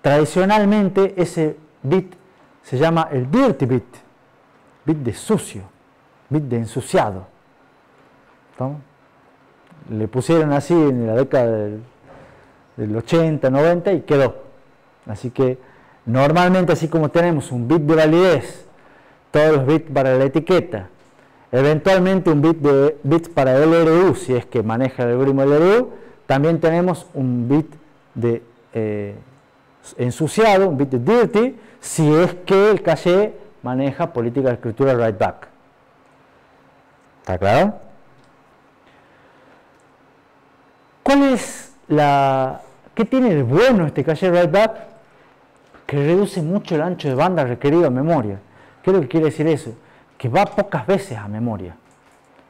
Tradicionalmente ese bit se llama el dirty bit, bit de sucio, bit de ensuciado. ¿Estamos? Le pusieron así en la década del 80, 90 y quedó. Así que normalmente, así como tenemos un bit de validez, todos los bits para la etiqueta, eventualmente un bit de bits para el LRU, si es que maneja el algoritmo LRU, también tenemos un bit de ensuciado, un bit de dirty, si es que el caché maneja política de escritura write back. ¿Está claro? ¿Qué tiene de bueno este caché write back? Que reduce mucho el ancho de banda requerido a memoria. ¿Qué es lo que quiere decir eso? Que va pocas veces a memoria.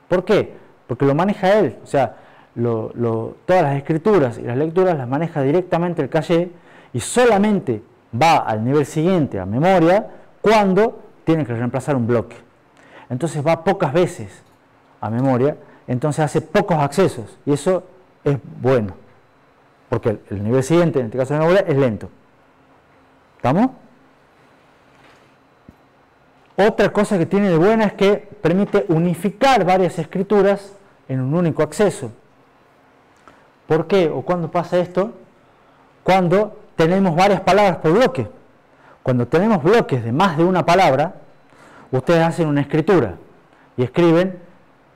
¿Por qué? Porque lo maneja él. O sea, todas las escrituras y las lecturas las maneja directamente el caché y solamente va al nivel siguiente a memoria cuando tiene que reemplazar un bloque. Entonces va pocas veces a memoria, entonces hace pocos accesos y eso es bueno, porque el nivel siguiente, en este caso de memoria, es lento. ¿Estamos? Otra cosa que tiene de buena es que permite unificar varias escrituras en un único acceso. ¿Por qué o cuándo pasa esto? Cuando tenemos varias palabras por bloque. Cuando tenemos bloques de más de una palabra, ustedes hacen una escritura y escriben,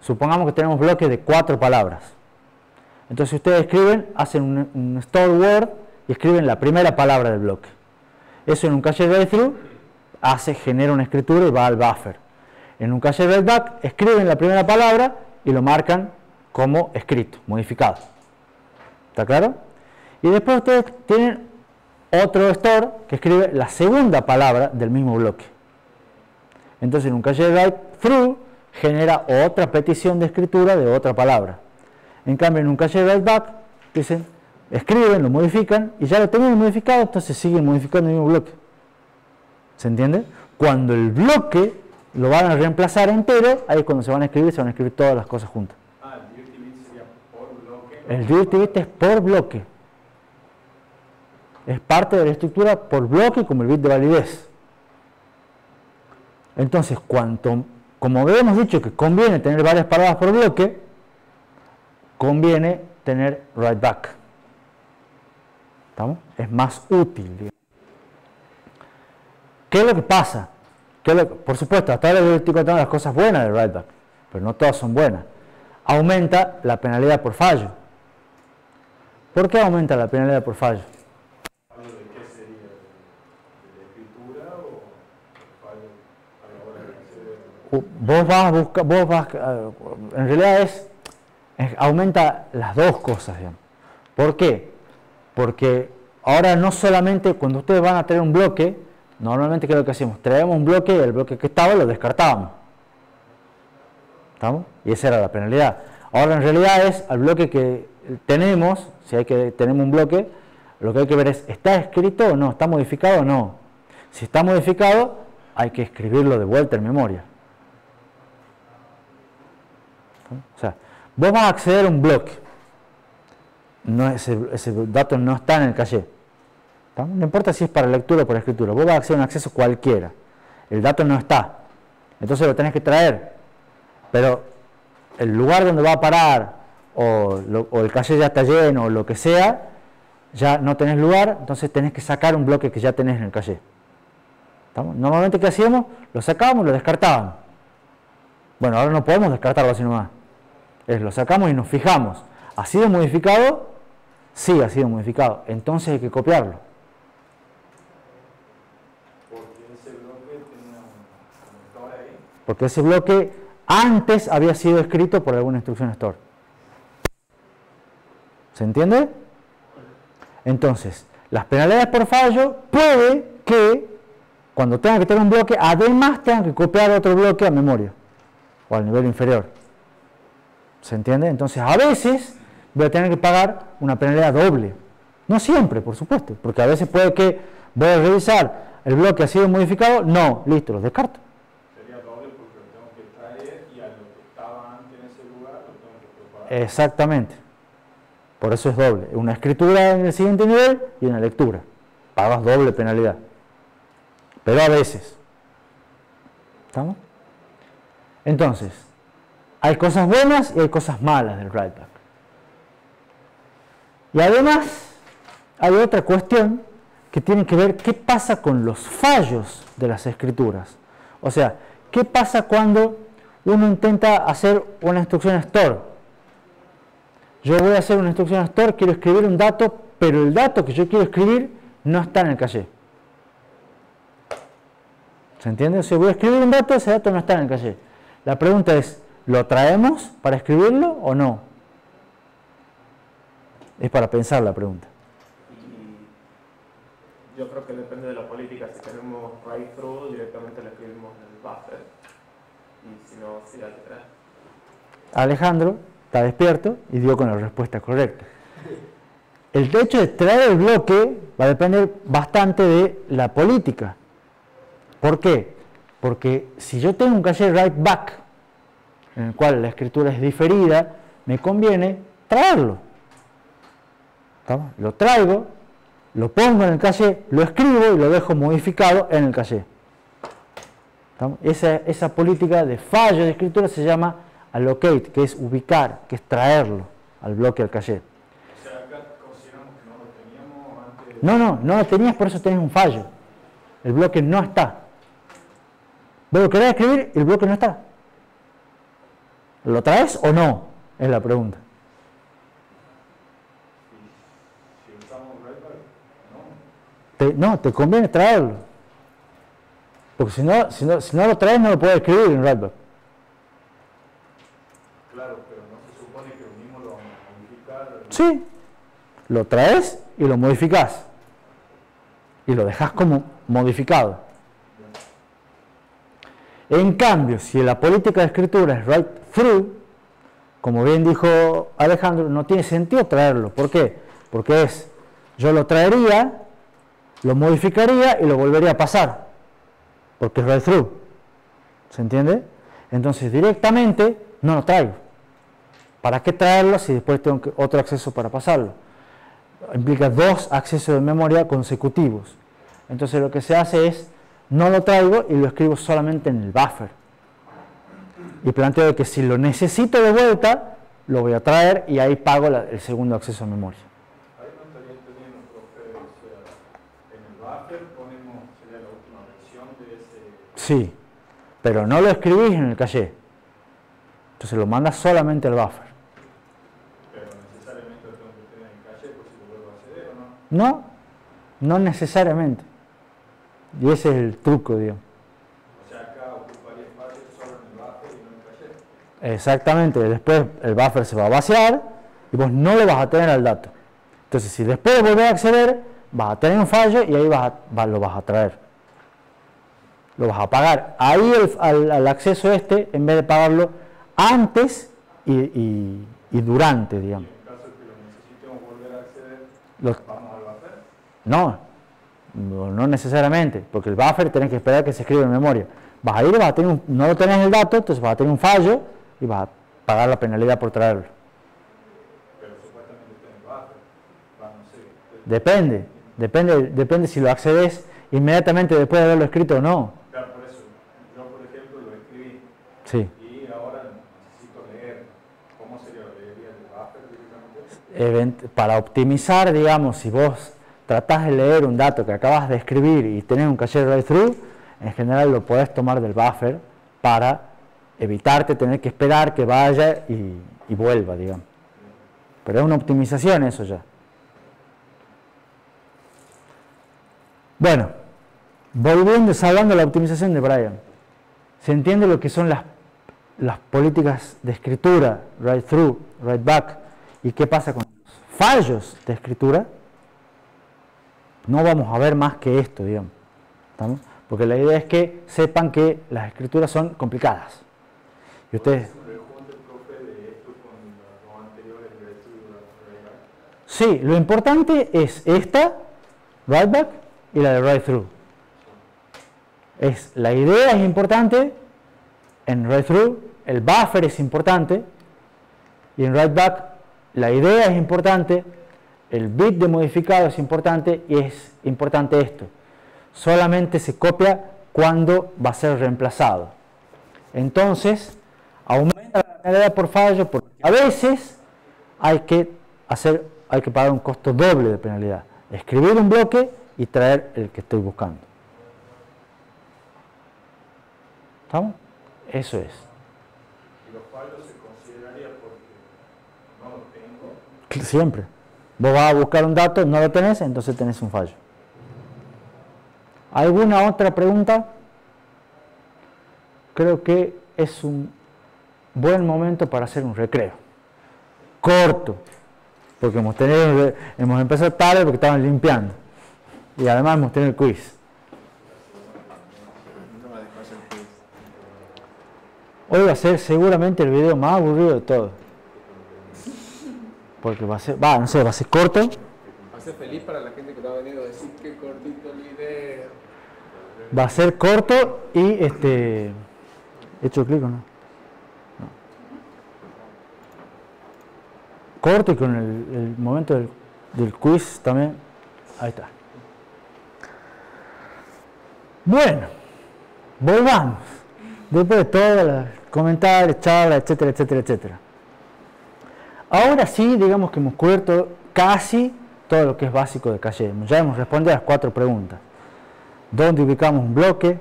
supongamos que tenemos bloques de 4 palabras. Entonces ustedes escriben, hacen un store word y escriben la primera palabra del bloque. Eso en un cache write-through genera una escritura y va al buffer. En un cache write-back escriben la primera palabra y lo marcan como escrito, modificado. ¿Está claro? Y después ustedes tienen otro store que escribe la segunda palabra del mismo bloque. Entonces en un cache write-through genera otra petición de escritura de otra palabra. En cambio en un cache write-back dicen, escriben, lo modifican y ya lo tienen modificado, entonces siguen modificando el mismo bloque. ¿Se entiende? Cuando el bloque lo van a reemplazar entero, ahí es cuando se van a escribir todas las cosas juntas. El dirty bit sería por bloque. El dirty bit es por bloque. Es parte de la estructura por bloque como el bit de validez. Entonces, como habíamos dicho que conviene tener varias palabras por bloque, conviene tener write back. ¿Estamos? Es más útil, digamos. ¿Qué es lo que pasa? Por supuesto, hasta ahora estoy contando las cosas buenas del write back. pero no todas son buenas. Aumenta la penalidad por fallo. ¿Por qué aumenta la penalidad por fallo? ¿Fallo de qué sería? ¿De escritura o fallo a la hora de acceder? Vos vas, en realidad aumenta las dos cosas, digamos. ¿Por qué? Porque ahora no solamente cuando ustedes van a traer un bloque, normalmente ¿qué es lo que hacemos? Traemos un bloque y el bloque que estaba lo descartábamos. ¿Estamos? Y esa era la penalidad. Ahora en realidad es al bloque que tenemos, si tenemos un bloque, lo que hay que ver es, ¿está escrito o no? ¿Está modificado o no? Si está modificado, hay que escribirlo de vuelta en memoria. O sea, vos vas a acceder a un bloque. Ese dato no está en el caché. No importa si es para lectura o para escritura. Vos vas a acceder a un acceso cualquiera. El dato no está. Entonces lo tenés que traer. Pero el lugar donde va a parar o el caché ya está lleno o lo que sea, ya no tenés lugar, entonces tenés que sacar un bloque que ya tenés en el caché. ¿Estamos? Normalmente, ¿qué hacíamos? Lo sacábamos y lo descartábamos. Bueno, ahora no podemos descartarlo así nomás. Lo sacamos y nos fijamos. ¿Ha sido modificado? Sí, ha sido modificado. Entonces hay que copiarlo. Porque ese bloque tenía un store ahí. Porque ese bloque antes había sido escrito por alguna instrucción store. ¿Se entiende? Entonces, las penalidades por fallo puede que cuando tengan que tener un bloque, además tengan que copiar otro bloque a memoria o al nivel inferior. ¿Se entiende? Entonces, a veces voy a tener que pagar una penalidad doble. No siempre, por supuesto, porque a veces puede que voy a revisar el bloque ha sido modificado, no, listo, lo descarto. Sería doble porque lo tengo que traer y a lo que estaba antes en ese lugar lo tengo que preparar. Exactamente. Por eso es doble. Una escritura en el siguiente nivel y una lectura. Pagas doble penalidad. Pero a veces. ¿Estamos? Entonces, hay cosas buenas y hay cosas malas del write-back. Y además, hay otra cuestión que tiene que ver qué pasa con los fallos de las escrituras. O sea, qué pasa cuando uno intenta hacer una instrucción store. Yo voy a hacer una instrucción store, quiero escribir un dato, pero el dato que yo quiero escribir no está en el caché. ¿Se entiende? O sea, voy a escribir un dato, ese dato no está en el caché. La pregunta es, ¿lo traemos para escribirlo o no? Es para pensar la pregunta. Y yo creo que depende de la política. Si tenemos write-through, directamente lo escribimos en el buffer. Y si no, sí hay que traer. Alejandro está despierto y dio con la respuesta correcta. El hecho de traer el bloque va a depender bastante de la política. ¿Por qué? Porque si yo tengo un caché write back en el cual la escritura es diferida, me conviene traerlo. ¿Estamos? Lo traigo, lo pongo en el caché, lo escribo y lo dejo modificado en el caché. ¿Estamos? Esa política de fallo de escritura se llama allocate, que es ubicar, que es traerlo al bloque del caché. O sea, acá consideramos que no lo teníamos antes. No lo tenías, por eso tenés un fallo. El bloque no está. Vos lo querés escribir y el bloque no está. ¿Lo traes o no? Es la pregunta. Si usamos write-back, no. No, te conviene traerlo. Porque si no lo traes, no lo puedes escribir en write-back. Claro, pero no se supone que lo mismo lo vamos a modificar. Sí. Lo traes y lo modificás. Y lo dejas como modificado. En cambio, si la política de escritura es write-through, como bien dijo Alejandro, no tiene sentido traerlo. ¿Por qué? Porque yo lo traería, lo modificaría y lo volvería a pasar. Porque es write-through. ¿Se entiende? Entonces, directamente no lo traigo. ¿Para qué traerlo si después tengo otro acceso para pasarlo? Implica dos accesos de memoria consecutivos. Entonces, lo que se hace es no lo traigo y lo escribo solamente en el buffer. Y planteo que si lo necesito de vuelta, lo voy a traer y ahí pago el segundo acceso a memoria. Ahí no estaría entendiendo, profe, o sea, en el buffer ponemos, sería la última versión de ese... Sí, pero no lo escribís en el caché. Entonces lo manda solamente al buffer. Pero necesariamente lo tengo que tener en caché por si lo vuelvo a acceder o no. No, no necesariamente. Y ese es el truco, digamos. O sea, acá ocuparía espacio solo en el buffer y no en caché. Exactamente, después el buffer se va a vaciar y vos no lo vas a tener al dato. Entonces, si después de volver a acceder, vas a tener un fallo y ahí lo vas a traer. Lo vas a pagar. Ahí al acceso en vez de pagarlo antes y durante, digamos. En caso de que lo necesitemos volver a acceder, Los- ¿vamos al buffer? no necesariamente, porque el buffer tenés que esperar que se escriba en memoria. Vas a ir y vas a tener no lo tenés el dato, entonces vas a tener un fallo y vas a pagar la penalidad por traerlo. Pero supuestamente está en el buffer. Va, no sé. Depende si lo accedes inmediatamente después de haberlo escrito o no. Claro, por eso, yo por ejemplo lo escribí Sí. y ahora necesito leer. ¿Cómo sería? ¿Lo leería del buffer directamente? Para optimizar, digamos, si vos tratás de leer un dato que acabas de escribir y tenés un caché write-through, en general lo podés tomar del buffer para evitarte tener que esperar que vaya y vuelva, digamos. Pero es una optimización eso ya. Bueno, volviendo, hablando de la optimización de Brian, ¿se entiende lo que son las políticas de escritura, write-through, write-back, y qué pasa con los fallos de escritura? No vamos a ver más que esto, digamos, ¿estamos? Porque la idea es que sepan que las escrituras son complicadas. Y ustedes... ¿Rejunte, profe, de esto con los anteriores de estudio? Sí, lo importante es esta, write-back, y la de write-through. La idea es importante, en write-through el buffer es importante, y en write-back la idea es importante, el bit de modificado es importante, y es importante esto. Solamente se copia cuando va a ser reemplazado. Entonces, aumenta la penalidad por fallo, porque a veces hay que pagar un costo doble de penalidad. Escribir un bloque y traer el que estoy buscando. ¿Estamos? Eso es. ¿Y los fallos se consideraría porque no los tengo? Siempre. Vos vas a buscar un dato, no lo tenés, entonces tenés un fallo. ¿Alguna otra pregunta? Creo que es un buen momento para hacer un recreo. Corto. Porque hemos empezado tarde porque estaban limpiando. Y además hemos tenido el quiz. No me dejó hacer quiz. Hoy va a ser seguramente el video más aburrido de todo. Porque va a ser corto. Va a ser feliz para la gente que te ha venido a decir que cortito el video. Va a ser corto y ¿he hecho clic o no? No. Corto y con el momento del quiz también. Ahí está. Bueno, volvamos. Después de todos los comentarios, charlas, etcétera, etcétera, etcétera. Ahora sí, digamos que hemos cubierto casi todo lo que es básico de caché. Ya hemos respondido a las 4 preguntas. ¿Dónde ubicamos un bloque?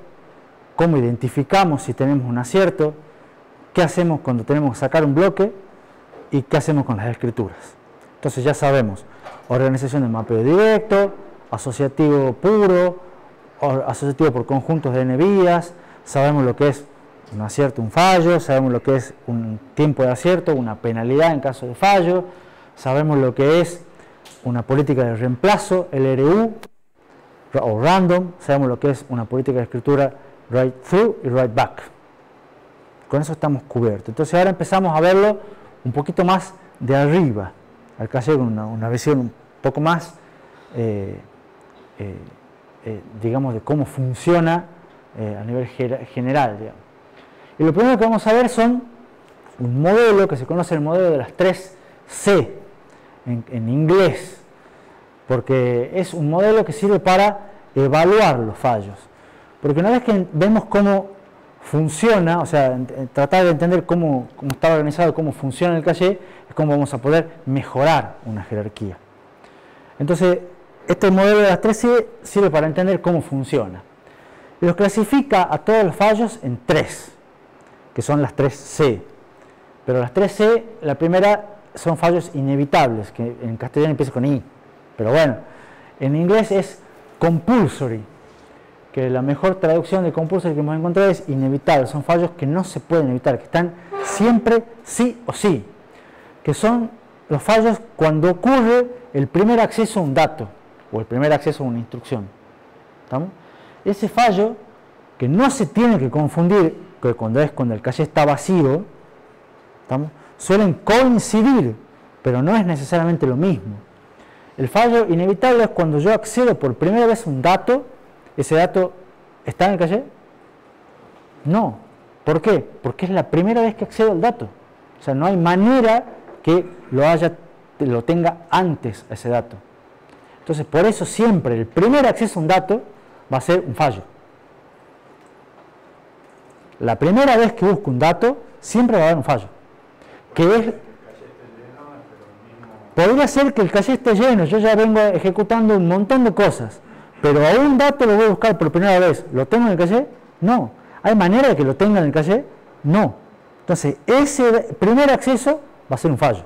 ¿Cómo identificamos si tenemos un acierto? ¿Qué hacemos cuando tenemos que sacar un bloque? ¿Y qué hacemos con las escrituras? Entonces ya sabemos, organización de mapeo directo, asociativo puro, asociativo por conjuntos de n vías, sabemos lo que es un acierto, un fallo, sabemos lo que es un tiempo de acierto, una penalidad en caso de fallo, sabemos lo que es una política de reemplazo, LRU, o random, sabemos lo que es una política de escritura write-through y write-back. Con eso estamos cubiertos. Entonces ahora empezamos a verlo un poquito más de arriba, al caché con una visión un poco más, digamos, de cómo funciona a nivel general, digamos. Y lo primero que vamos a ver son un modelo que se conoce el modelo de las 3 C en inglés, porque es un modelo que sirve para evaluar los fallos. Porque una vez que vemos cómo funciona, o sea, tratar de entender cómo está organizado, cómo funciona el caché, es cómo vamos a poder mejorar una jerarquía. Entonces, este modelo de las 3 C sirve para entender cómo funciona. Y los clasifica a todos los fallos en 3, que son las 3 C. Pero las 3C, la primera son fallos inevitables, que en castellano empieza con I. Pero bueno, en inglés es compulsory, que la mejor traducción de compulsory que hemos encontrado es inevitable. Son fallos que no se pueden evitar, que están siempre sí o sí. Que son los fallos cuando ocurre el primer acceso a un dato o el primer acceso a una instrucción. ¿Estamos? Ese fallo, que no se tiene que confundir que cuando el caché está vacío, ¿estamos? Suelen coincidir, pero no es necesariamente lo mismo. El fallo inevitable es cuando yo accedo por primera vez a un dato. ¿Ese dato está en el caché? No. ¿Por qué? Porque es la primera vez que accedo al dato. O sea, no hay manera que lo tenga antes a ese dato. Entonces, por eso siempre el primer acceso a un dato va a ser un fallo. La primera vez que busco un dato, siempre va a haber un fallo. Que es... Podría ser que el caché esté lleno, yo ya vengo ejecutando un montón de cosas, pero a un dato lo voy a buscar por primera vez. ¿Lo tengo en el caché? No. ¿Hay manera de que lo tenga en el caché? No. Entonces, ese primer acceso va a ser un fallo,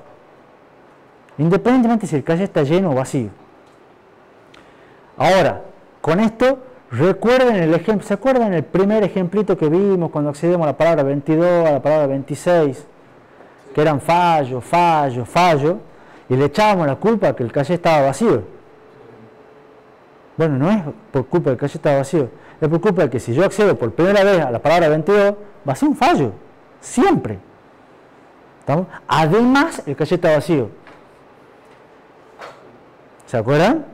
independientemente si el caché está lleno o vacío. Ahora, con esto, recuerden el ejemplo, ¿se acuerdan el primer ejemplito que vimos cuando accedemos a la palabra 22, a la palabra 26? Que eran fallo, fallo, fallo, y le echábamos la culpa a que el caché estaba vacío. Bueno, no es por culpa del caché estaba vacío, es por culpa de que si yo accedo por primera vez a la palabra 22, va a ser un fallo, siempre. ¿Estamos? Además, el caché está vacío. ¿Se acuerdan?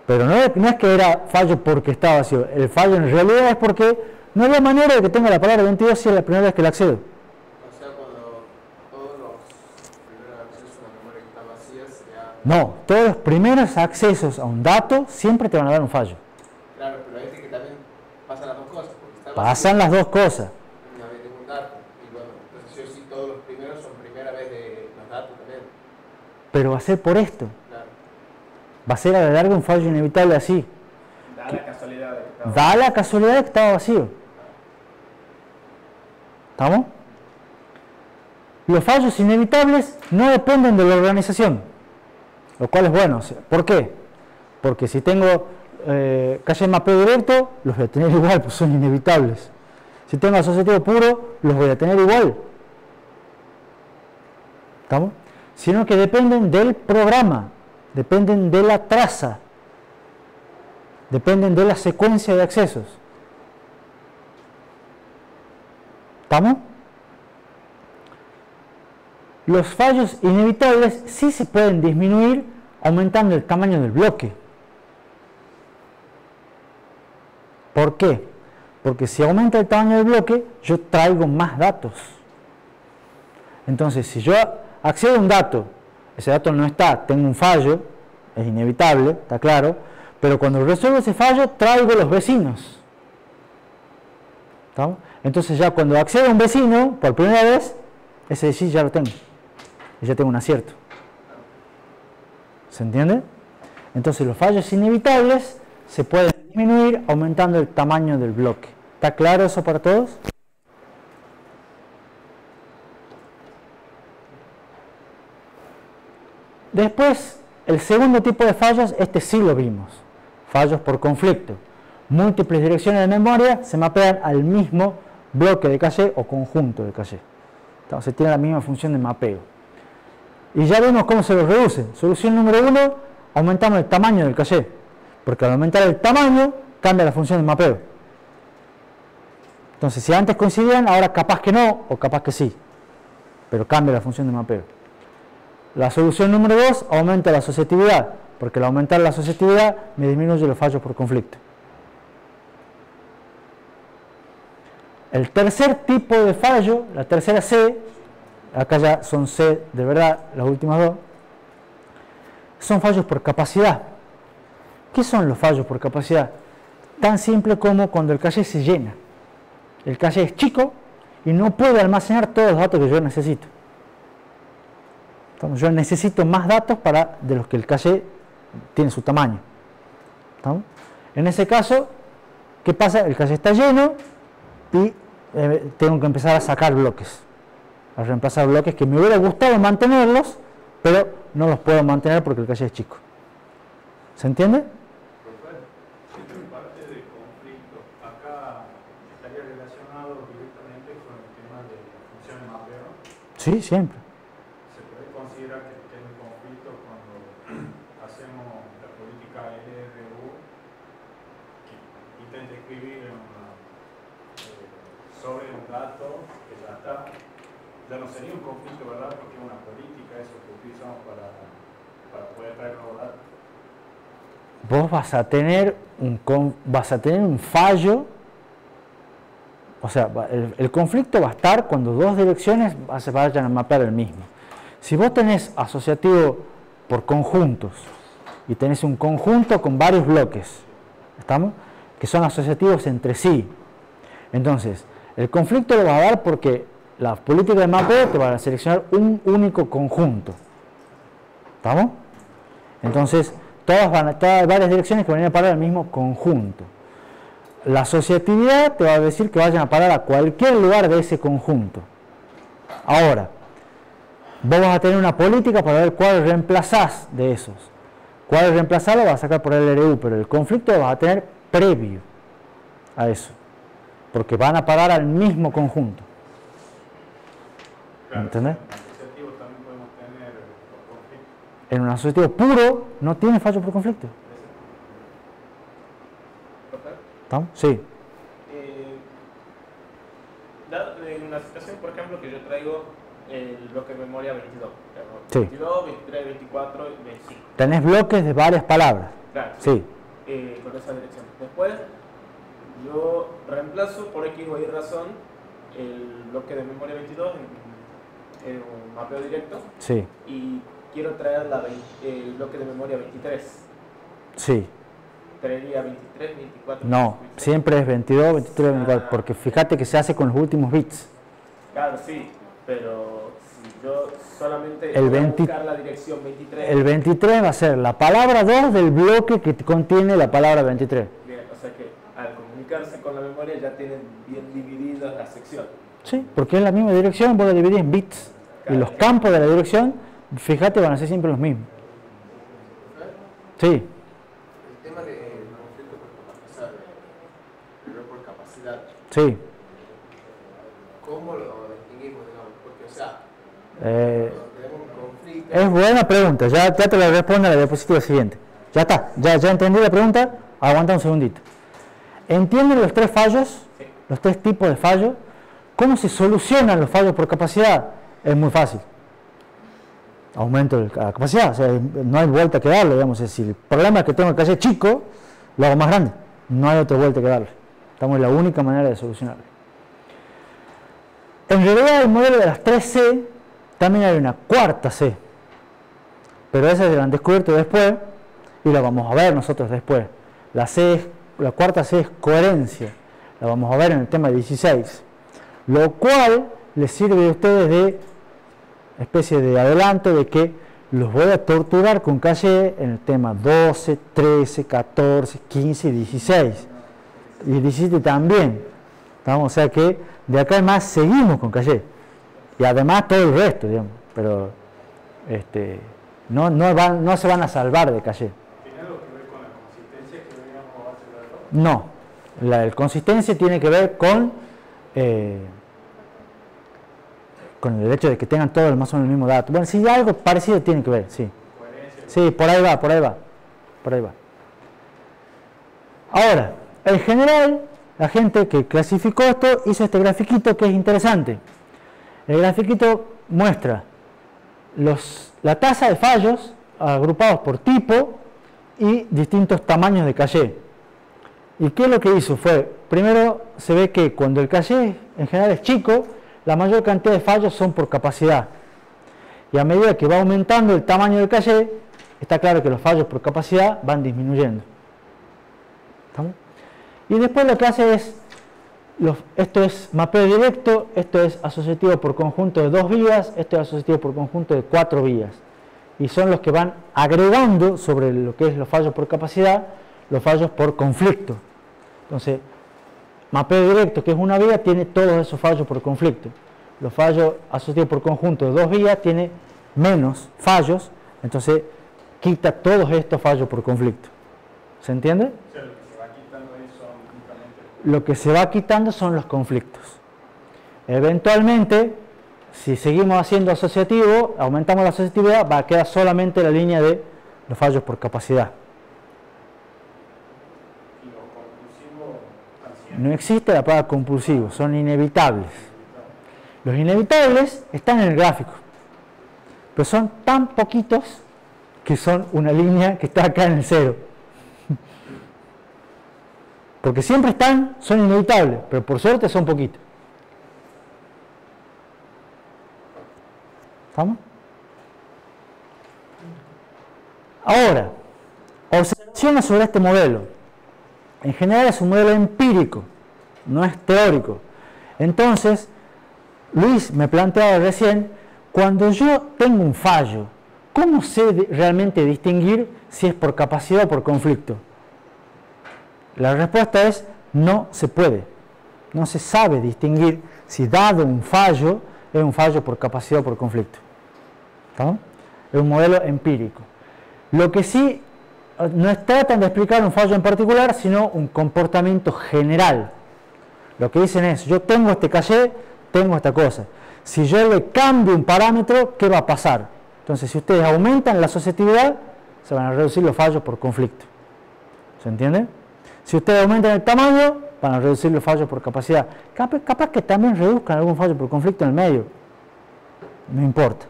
Pero no es que era fallo porque estaba vacío. El fallo en realidad es porque no había manera de que tenga la palabra 22 si es la primera vez que la accedo. O sea, cuando todos los primeros accesos a la memoria que está vacía sería... No, todos los primeros accesos a un dato siempre te van a dar un fallo. Claro, pero hay que también pasan las dos cosas. Porque está Pasan las dos cosas. Una vez de un dato. Y bueno, entonces sí o sí todos los primeros son primera vez de los datos también. Pero va a ser por esto. Claro. Va a ser a la larga un fallo inevitable así. Da la casualidad de que estaba. Da la casualidad de que estaba vacío. ¿Estamos? Los fallos inevitables no dependen de la organización, lo cual es bueno. ¿Por qué? Porque si tengo caché mapeo directo, los voy a tener igual, pues son inevitables. Si tengo asociativo puro, los voy a tener igual. ¿Estamos? Sino que dependen del programa, dependen de la traza, dependen de la secuencia de accesos. ¿Estamos? Los fallos inevitables sí se pueden disminuir aumentando el tamaño del bloque. ¿Por qué? Porque si aumenta el tamaño del bloque, yo traigo más datos. Entonces, si yo accedo a un dato, ese dato no está, tengo un fallo, es inevitable, está claro, pero cuando resuelvo ese fallo, traigo los vecinos. ¿Estamos? Entonces ya cuando accedo a un vecino, por primera vez, ese sí ya lo tengo. Y ya tengo un acierto. ¿Se entiende? Entonces los fallos inevitables se pueden disminuir aumentando el tamaño del bloque. ¿Está claro eso para todos? Después, el segundo tipo de fallos, este sí lo vimos. Fallos por conflicto. Múltiples direcciones de memoria se mapean al mismo bloque de caché o conjunto de caché. Entonces tiene la misma función de mapeo. Y ya vemos cómo se los reduce. Solución número 1, aumentamos el tamaño del caché. Porque al aumentar el tamaño, cambia la función de mapeo. Entonces, si antes coincidían, ahora capaz que no, o capaz que sí. Pero cambia la función de mapeo. La solución número 2, aumenta la asociatividad. Porque al aumentar la asociatividad, me disminuye los fallos por conflicto. El tercer tipo de fallo, la tercera C, acá ya son C de verdad, las últimas dos, son fallos por capacidad. ¿Qué son los fallos por capacidad? Tan simple como cuando el caché se llena. El caché es chico y no puede almacenar todos los datos que yo necesito. Entonces, yo necesito más datos de los que el caché tiene su tamaño. ¿Estamos? En ese caso, ¿qué pasa? El caché está lleno y tengo que empezar a sacar bloques. a reemplazar bloques que me hubiera gustado mantenerlos, pero no los puedo mantener porque el caché es chico. ¿Se entiende? En parte de conflicto, acá estaría relacionado directamente con el tema de la función de mapeo. Sí, siempre. Se puede considerar que hay un conflicto cuando hacemos la política LRU, que intenta escribir sobre un dato que ya está. Ya no sería un conflicto, ¿verdad? Porque es una política, eso que utilizamos para poder traer nuevos datos. Vos vas a tener un fallo, o sea, el conflicto va a estar cuando dos direcciones se vayan a mapear el mismo. Si vos tenés asociativo por conjuntos y tenés un conjunto con varios bloques, ¿estamos? Que son asociativos entre sí, entonces el conflicto lo va a dar porque la política de mapeo te va a seleccionar un único conjunto. ¿Estamos? Entonces, todas varias direcciones que van a ir a parar al mismo conjunto. La asociatividad te va a decir que vayan a parar a cualquier lugar de ese conjunto. Ahora, vos vas a tener una política para ver cuál reemplazás de esos. Cuál reemplazar lo vas a sacar por el LRU, pero el conflicto lo vas a tener previo a eso. Porque van a parar al mismo conjunto. ¿Entendés? En asociativo también podemos tener por conflicto. En un asociativo puro no tiene fallo por conflicto. ¿Estamos? Sí. En una situación, por ejemplo, que yo traigo el bloque de memoria 22. Sí. 22, 23, 24 y 25. Tenés bloques de varias palabras. Claro. Sí. Con esa dirección. Después, yo reemplazo por X o Y razón el bloque de memoria 22 en un mapeo directo. Sí. Y quiero traer el bloque de memoria 23. Sí. Traería 23, 24. No, 25. siempre es 22, 23, 24, porque fíjate que se hace con los últimos bits. Claro, sí, pero si yo solamente El voy a 20 buscar la dirección 23. El 23 va a ser la palabra 2 del bloque que contiene la palabra 23. Bien, o sea que al comunicarse con la memoria ya tienen bien divididas las secciones. Sí, porque es la misma dirección, vos la dividís en bits. Y los campos de la dirección, fíjate, van a ser siempre los mismos. Sí. El tema del conflicto por capacidad, Sí. ¿cómo lo distinguimos, digamos? Porque, o sea, tenemos un conflicto. Es buena pregunta, ya te la respondo a la diapositiva siguiente. Ya está, ya entendí la pregunta, aguanta un segundito. ¿Entienden los tres fallos? Sí. Los tres tipos de fallos. ¿Cómo se solucionan los fallos por capacidad? Es muy fácil. Aumento la capacidad, o sea, no hay vuelta que darle, digamos. Si el problema es que tengo el caché chico, lo hago más grande. No hay otra vuelta que darle. Estamos en la única manera de solucionarlo. En realidad, el modelo de las 3C, también hay una cuarta C. Pero esa se la han descubierto después y la vamos a ver nosotros después. La cuarta C es coherencia. La vamos a ver en el tema 16. Lo cual les sirve a ustedes de especie de adelanto de que los voy a torturar con caché en el tema 12, 13, 14, 15 y 16. Y 17 también. ¿Estamos? O sea que de acá en más seguimos con caché. Y además todo el resto, digamos. Pero no se van a salvar de caché. ¿Tiene algo que ver con la consistencia que veníamos hace rato? No. La consistencia tiene que ver con el hecho de que tengan todos más o menos el mismo dato. Bueno, sí, algo parecido tiene que ver, sí. Sí, por ahí va. Ahora, en general, la gente que clasificó esto hizo este grafiquito que es interesante. El grafiquito muestra la tasa de fallos agrupados por tipo y distintos tamaños de caché. ¿Y qué es lo que hizo? Primero se ve que cuando el caché en general es chico, la mayor cantidad de fallos son por capacidad. Y a medida que va aumentando el tamaño del caché, está claro que los fallos por capacidad van disminuyendo. ¿Estamos? Y después lo que hace es, esto es mapeo directo, esto es asociativo por conjunto de 2 vías, esto es asociativo por conjunto de 4 vías. Y son los que van agregando sobre lo que es los fallos por capacidad, los fallos por conflicto. Entonces, mapeo directo, que es una vía, tiene todos esos fallos por conflicto. los fallos asociativos por conjunto de 2 vías tiene menos fallos, entonces quita todos estos fallos por conflicto. ¿Se entiende? O sea, lo que se va quitando ahí son únicamente... Lo que se va quitando son los conflictos. Eventualmente, si seguimos haciendo asociativo, aumentamos la asociatividad, va a quedar solamente la línea de los fallos por capacidad. Y los compulsivos están No existe la palabra compulsivo, son inevitables. Los inevitables están en el gráfico, pero son tan poquitos que son una línea que está acá en el cero. Porque siempre están, son inevitables, pero por suerte son poquitos. ¿Estamos? Ahora, observaciones sobre este modelo. En general es un modelo empírico, no es teórico. Entonces, Luis me planteaba recién, cuando yo tengo un fallo, ¿cómo sé realmente distinguir si es por capacidad o por conflicto? La respuesta es, no se puede. No se sabe distinguir si dado un fallo, es un fallo por capacidad o por conflicto. ¿Estamos? Es un modelo empírico. Lo que sí, no es tratan de explicar un fallo en particular, sino un comportamiento general. Lo que dicen es, yo tengo este caché, tengo esta cosa. Si yo le cambio un parámetro, ¿qué va a pasar? Entonces, si ustedes aumentan la asociatividad, se van a reducir los fallos por conflicto. ¿Se entiende? Si ustedes aumentan el tamaño, van a reducir los fallos por capacidad. Capaz que también reduzcan algún fallo por conflicto en el medio. No importa.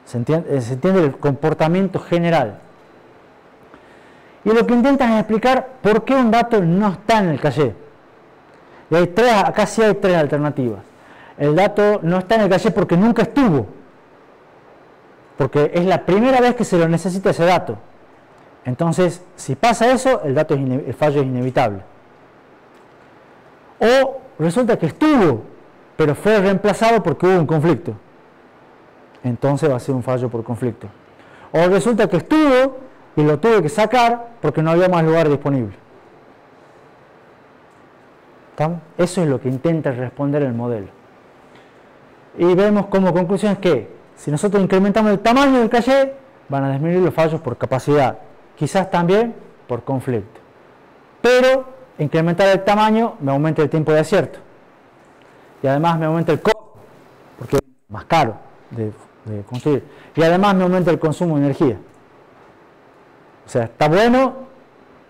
¿Se entiende el comportamiento general? Y lo que intentan es explicar por qué un dato no está en el caché. Y hay acá sí hay 3 alternativas. El dato no está en el caché porque nunca estuvo. Porque es la primera vez que se lo necesita ese dato. Entonces, si pasa eso, el fallo es inevitable. O resulta que estuvo, pero fue reemplazado porque hubo un conflicto. Entonces va a ser un fallo por conflicto. O resulta que estuvo y lo tuve que sacar porque no había más lugar disponible. ¿Estamos? Eso es lo que intenta responder el modelo. Y vemos como conclusión que si nosotros incrementamos el tamaño del caché, van a disminuir los fallos por capacidad. Quizás también por conflicto. Pero incrementar el tamaño me aumenta el tiempo de acierto. Y además me aumenta el costo, porque es más caro de construir. Y además me aumenta el consumo de energía. O sea, está bueno,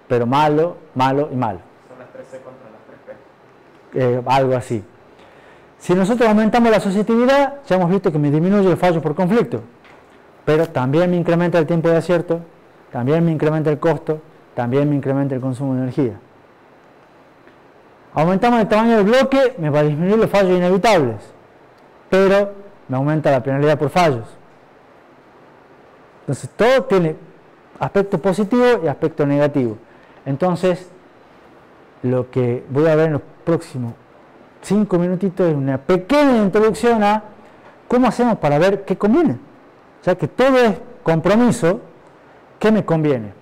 pero malo, malo y malo. Son las 3C contra las 3P. Algo así. Si nosotros aumentamos la asociatividad, ya hemos visto que me disminuye el fallo por conflicto. Pero también me incrementa el tiempo de acierto, también me incrementa el costo, también me incrementa el consumo de energía. Aumentamos el tamaño del bloque, me va a disminuir los fallos inevitables, pero me aumenta la penalidad por fallos. Entonces todo tiene aspecto positivo y aspecto negativo. Entonces, lo que voy a ver en los próximos 5 minutitos es una pequeña introducción a cómo hacemos para ver qué conviene. O sea que todo es compromiso, ¿qué me conviene?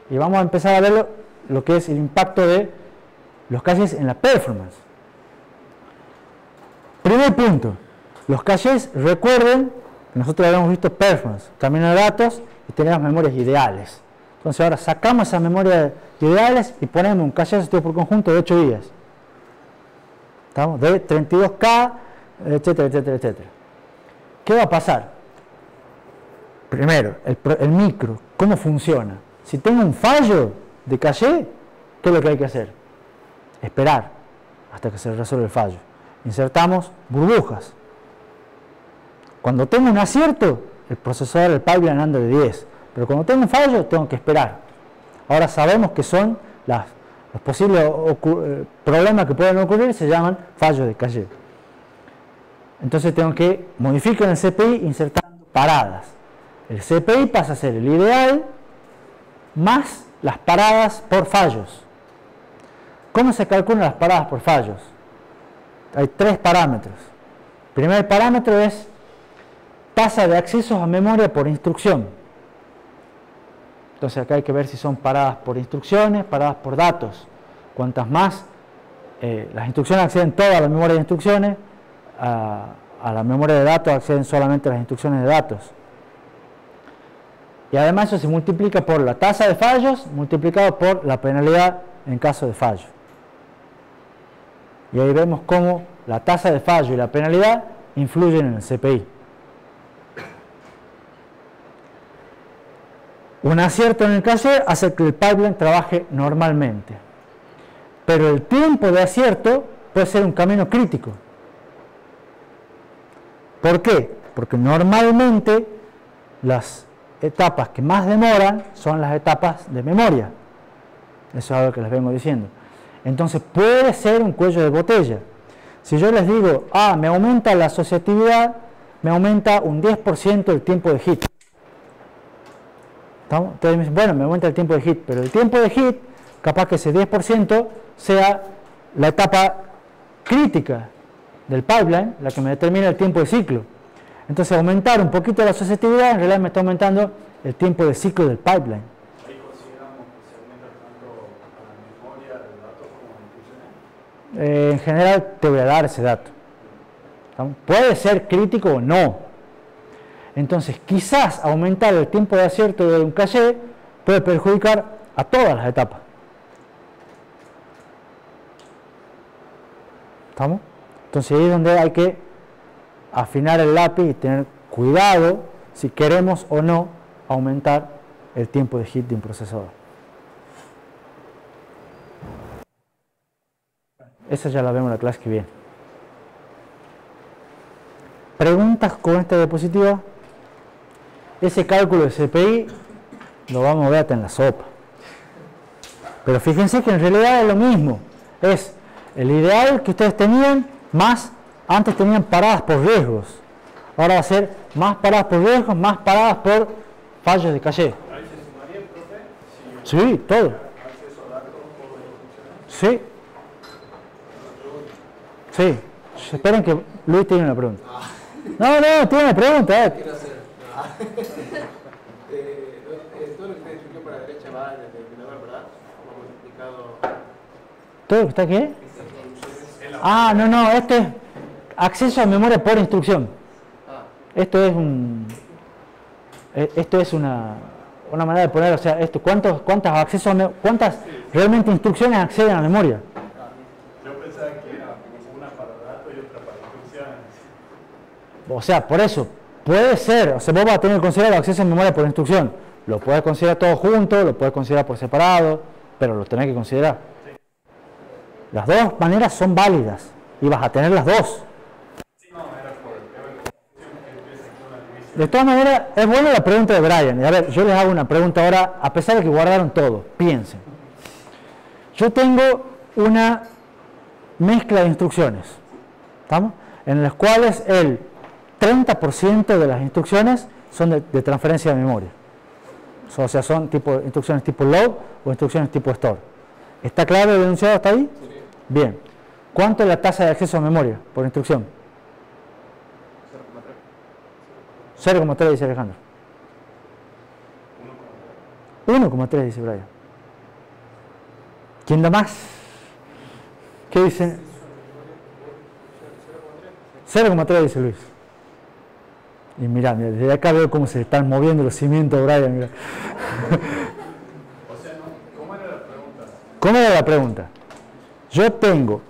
Y vamos a empezar a ver lo que es el impacto de los caches en la performance. Primer punto, los caches, recuerden que nosotros habíamos visto performance, camino de datos y tenemos memorias ideales. Entonces ahora sacamos esas memorias ideales y ponemos un caché asociativo por conjunto de 8 días. ¿Estamos? De 32K, etcétera, etcétera, etcétera. ¿Qué va a pasar? Primero, el micro, ¿cómo funciona? Si tengo un fallo de caché, ¿qué es lo que hay que hacer? Esperar hasta que se resuelva el fallo. Insertamos burbujas. Cuando tengo un acierto, el procesador, el pipeline anda de 10. Pero cuando tengo un fallo, tengo que esperar. Ahora sabemos que son los posibles problemas que pueden ocurrir, se llaman fallos de caché. Entonces tengo que modificar el CPI insertando paradas. El CPI pasa a ser el ideal más las paradas por fallos. ¿Cómo se calculan las paradas por fallos? Hay 3 parámetros. El primer parámetro es tasa de accesos a memoria por instrucción. Entonces acá hay que ver si son paradas por instrucciones, paradas por datos. Cuantas más las instrucciones acceden toda la memoria de instrucciones a a la memoria de datos acceden solamente las instrucciones de datos. Y además eso se multiplica por la tasa de fallos multiplicado por la penalidad en caso de fallo. Y ahí vemos cómo la tasa de fallo y la penalidad influyen en el CPI. Un acierto en el caché hace que el pipeline trabaje normalmente. Pero el tiempo de acierto puede ser un camino crítico. ¿Por qué? Porque normalmente las etapas que más demoran son las etapas de memoria. Eso es algo que les vengo diciendo. Entonces puede ser un cuello de botella. Si yo les digo, me aumenta la asociatividad, me aumenta un 10% el tiempo de hit. ¿Estamos? Entonces me dicen, bueno, me aumenta el tiempo de hit, pero el tiempo de hit, capaz que ese 10% sea la etapa crítica del pipeline, la que me determina el tiempo de ciclo. Entonces aumentar un poquito la asociatividad en realidad me está aumentando el tiempo de ciclo del pipeline. Ahí consideramos que se aumenta tanto a la memoria de datos como a las instrucciones. En general te voy a dar ese dato. ¿Estamos? Puede ser crítico o no. Entonces quizás aumentar el tiempo de acierto de un caché puede perjudicar a todas las etapas. ¿Estamos? Entonces ahí es donde hay que afinar el lápiz y tener cuidado si queremos o no aumentar el tiempo de hit de un procesador. Esa ya la vemos en la clase que viene. ¿Preguntas con esta diapositiva? Ese cálculo de CPI lo vamos a ver hasta en la sopa. Pero fíjense que en realidad es lo mismo. Es el ideal que ustedes tenían más, antes tenían paradas por riesgos. Ahora va a ser más paradas por riesgos, más paradas por fallos de caché. ¿Ahí se sumaría, profe? Sí, todo. ¿Acceso a datos por las instrucciones? Sí. Sí. Esperen que Luis tiene una pregunta. No, tiene una pregunta. Quiero hacer. Todo lo que se expliquó para la derecha va en el denominador, ¿verdad? Como multiplicado. ¿Todo lo que está aquí? No, esto es acceso a memoria por instrucción. Esto es una manera de poner, o sea, ¿cuántas realmente instrucciones acceden a la memoria? Yo pensaba que era una para datos y otra para instrucciones. O sea, por eso, puede ser, o sea, vos vas a tener que considerar el acceso a memoria por instrucción. Lo puedes considerar todo junto, lo puedes considerar por separado, pero lo tenés que considerar. Las dos maneras son válidas y vas a tener las dos. De todas maneras, es buena la pregunta de Brian. Y a ver, yo les hago una pregunta ahora, a pesar de que guardaron todo, piensen. Yo tengo una mezcla de instrucciones, ¿estamos? En las cuales el 30% de las instrucciones son de transferencia de memoria. O sea, son instrucciones tipo load o instrucciones tipo store. ¿Está claro el enunciado hasta ahí? Sí. Bien. ¿Cuánto es la tasa de acceso a memoria por instrucción? 0,3 dice Alejandro. 1,3 dice Brian. ¿Quién da más? ¿Qué dice? 0,3 dice Luis. Y mira, desde acá veo cómo se están moviendo los cimientos, Brian. Mira. O sea, ¿cómo era la pregunta? ¿Cómo era la pregunta? Yo tengo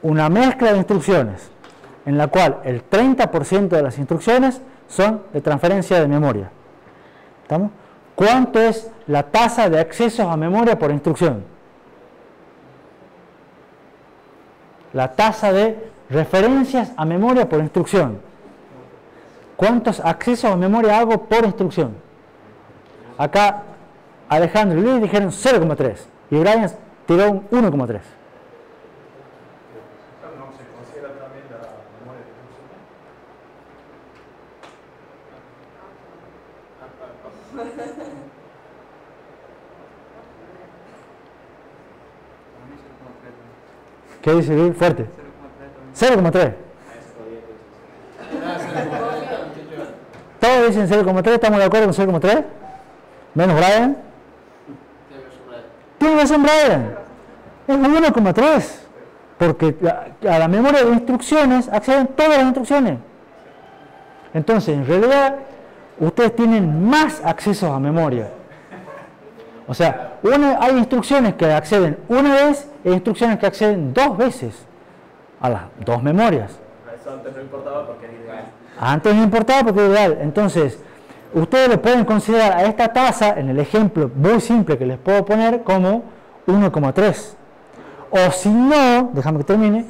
una mezcla de instrucciones en la cual el 30% de las instrucciones son de transferencia de memoria. ¿Estamos? ¿Cuánto es la tasa de accesos a memoria por instrucción? La tasa de referencias a memoria por instrucción. ¿Cuántos accesos a memoria hago por instrucción? Acá Alejandro y Luis dijeron 0,3 y Brian tiró un 1,3. ¿No se considera también la memoria de instrucciones? ¿Qué dice Luis? Fuerte. 0,3. Todos dicen 0,3, ¿estamos de acuerdo con 0,3? Menos Brian. Tiene razón Brian. Es 1,3. Porque a la memoria de instrucciones acceden todas las instrucciones. Entonces, en realidad, ustedes tienen más accesos a memoria. O sea, hay instrucciones que acceden una vez e instrucciones que acceden 2 veces a las 2 memorias. Eso antes no importaba porque era ideal. Antes no importaba porque era ideal. Entonces, ustedes lo pueden considerar a esta tasa, en el ejemplo muy simple que les puedo poner, como 1,3. O si no, déjame que termine,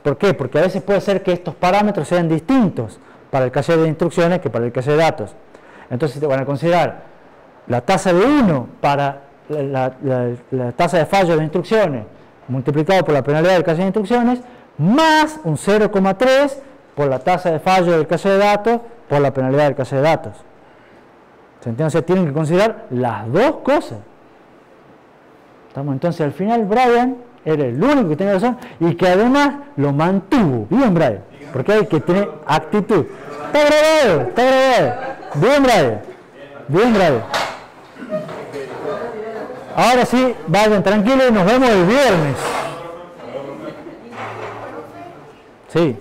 ¿por qué? Porque a veces puede ser que estos parámetros sean distintos para el caché de instrucciones que para el caché de datos. Entonces te van a considerar la tasa de 1 para la tasa de fallo de instrucciones multiplicado por la penalidad del caché de instrucciones más un 0,3 por la tasa de fallo del caché de datos por la penalidad del caché de datos. Entonces tienen que considerar las dos cosas. Entonces al final Brian era el único que tenía razón y que además lo mantuvo. Bien, Brian, porque hay que tener actitud. Está grabado, está grabado. Bien, Brian. Bien, Brian. Ahora sí, vayan tranquilos y nos vemos el viernes. Sí.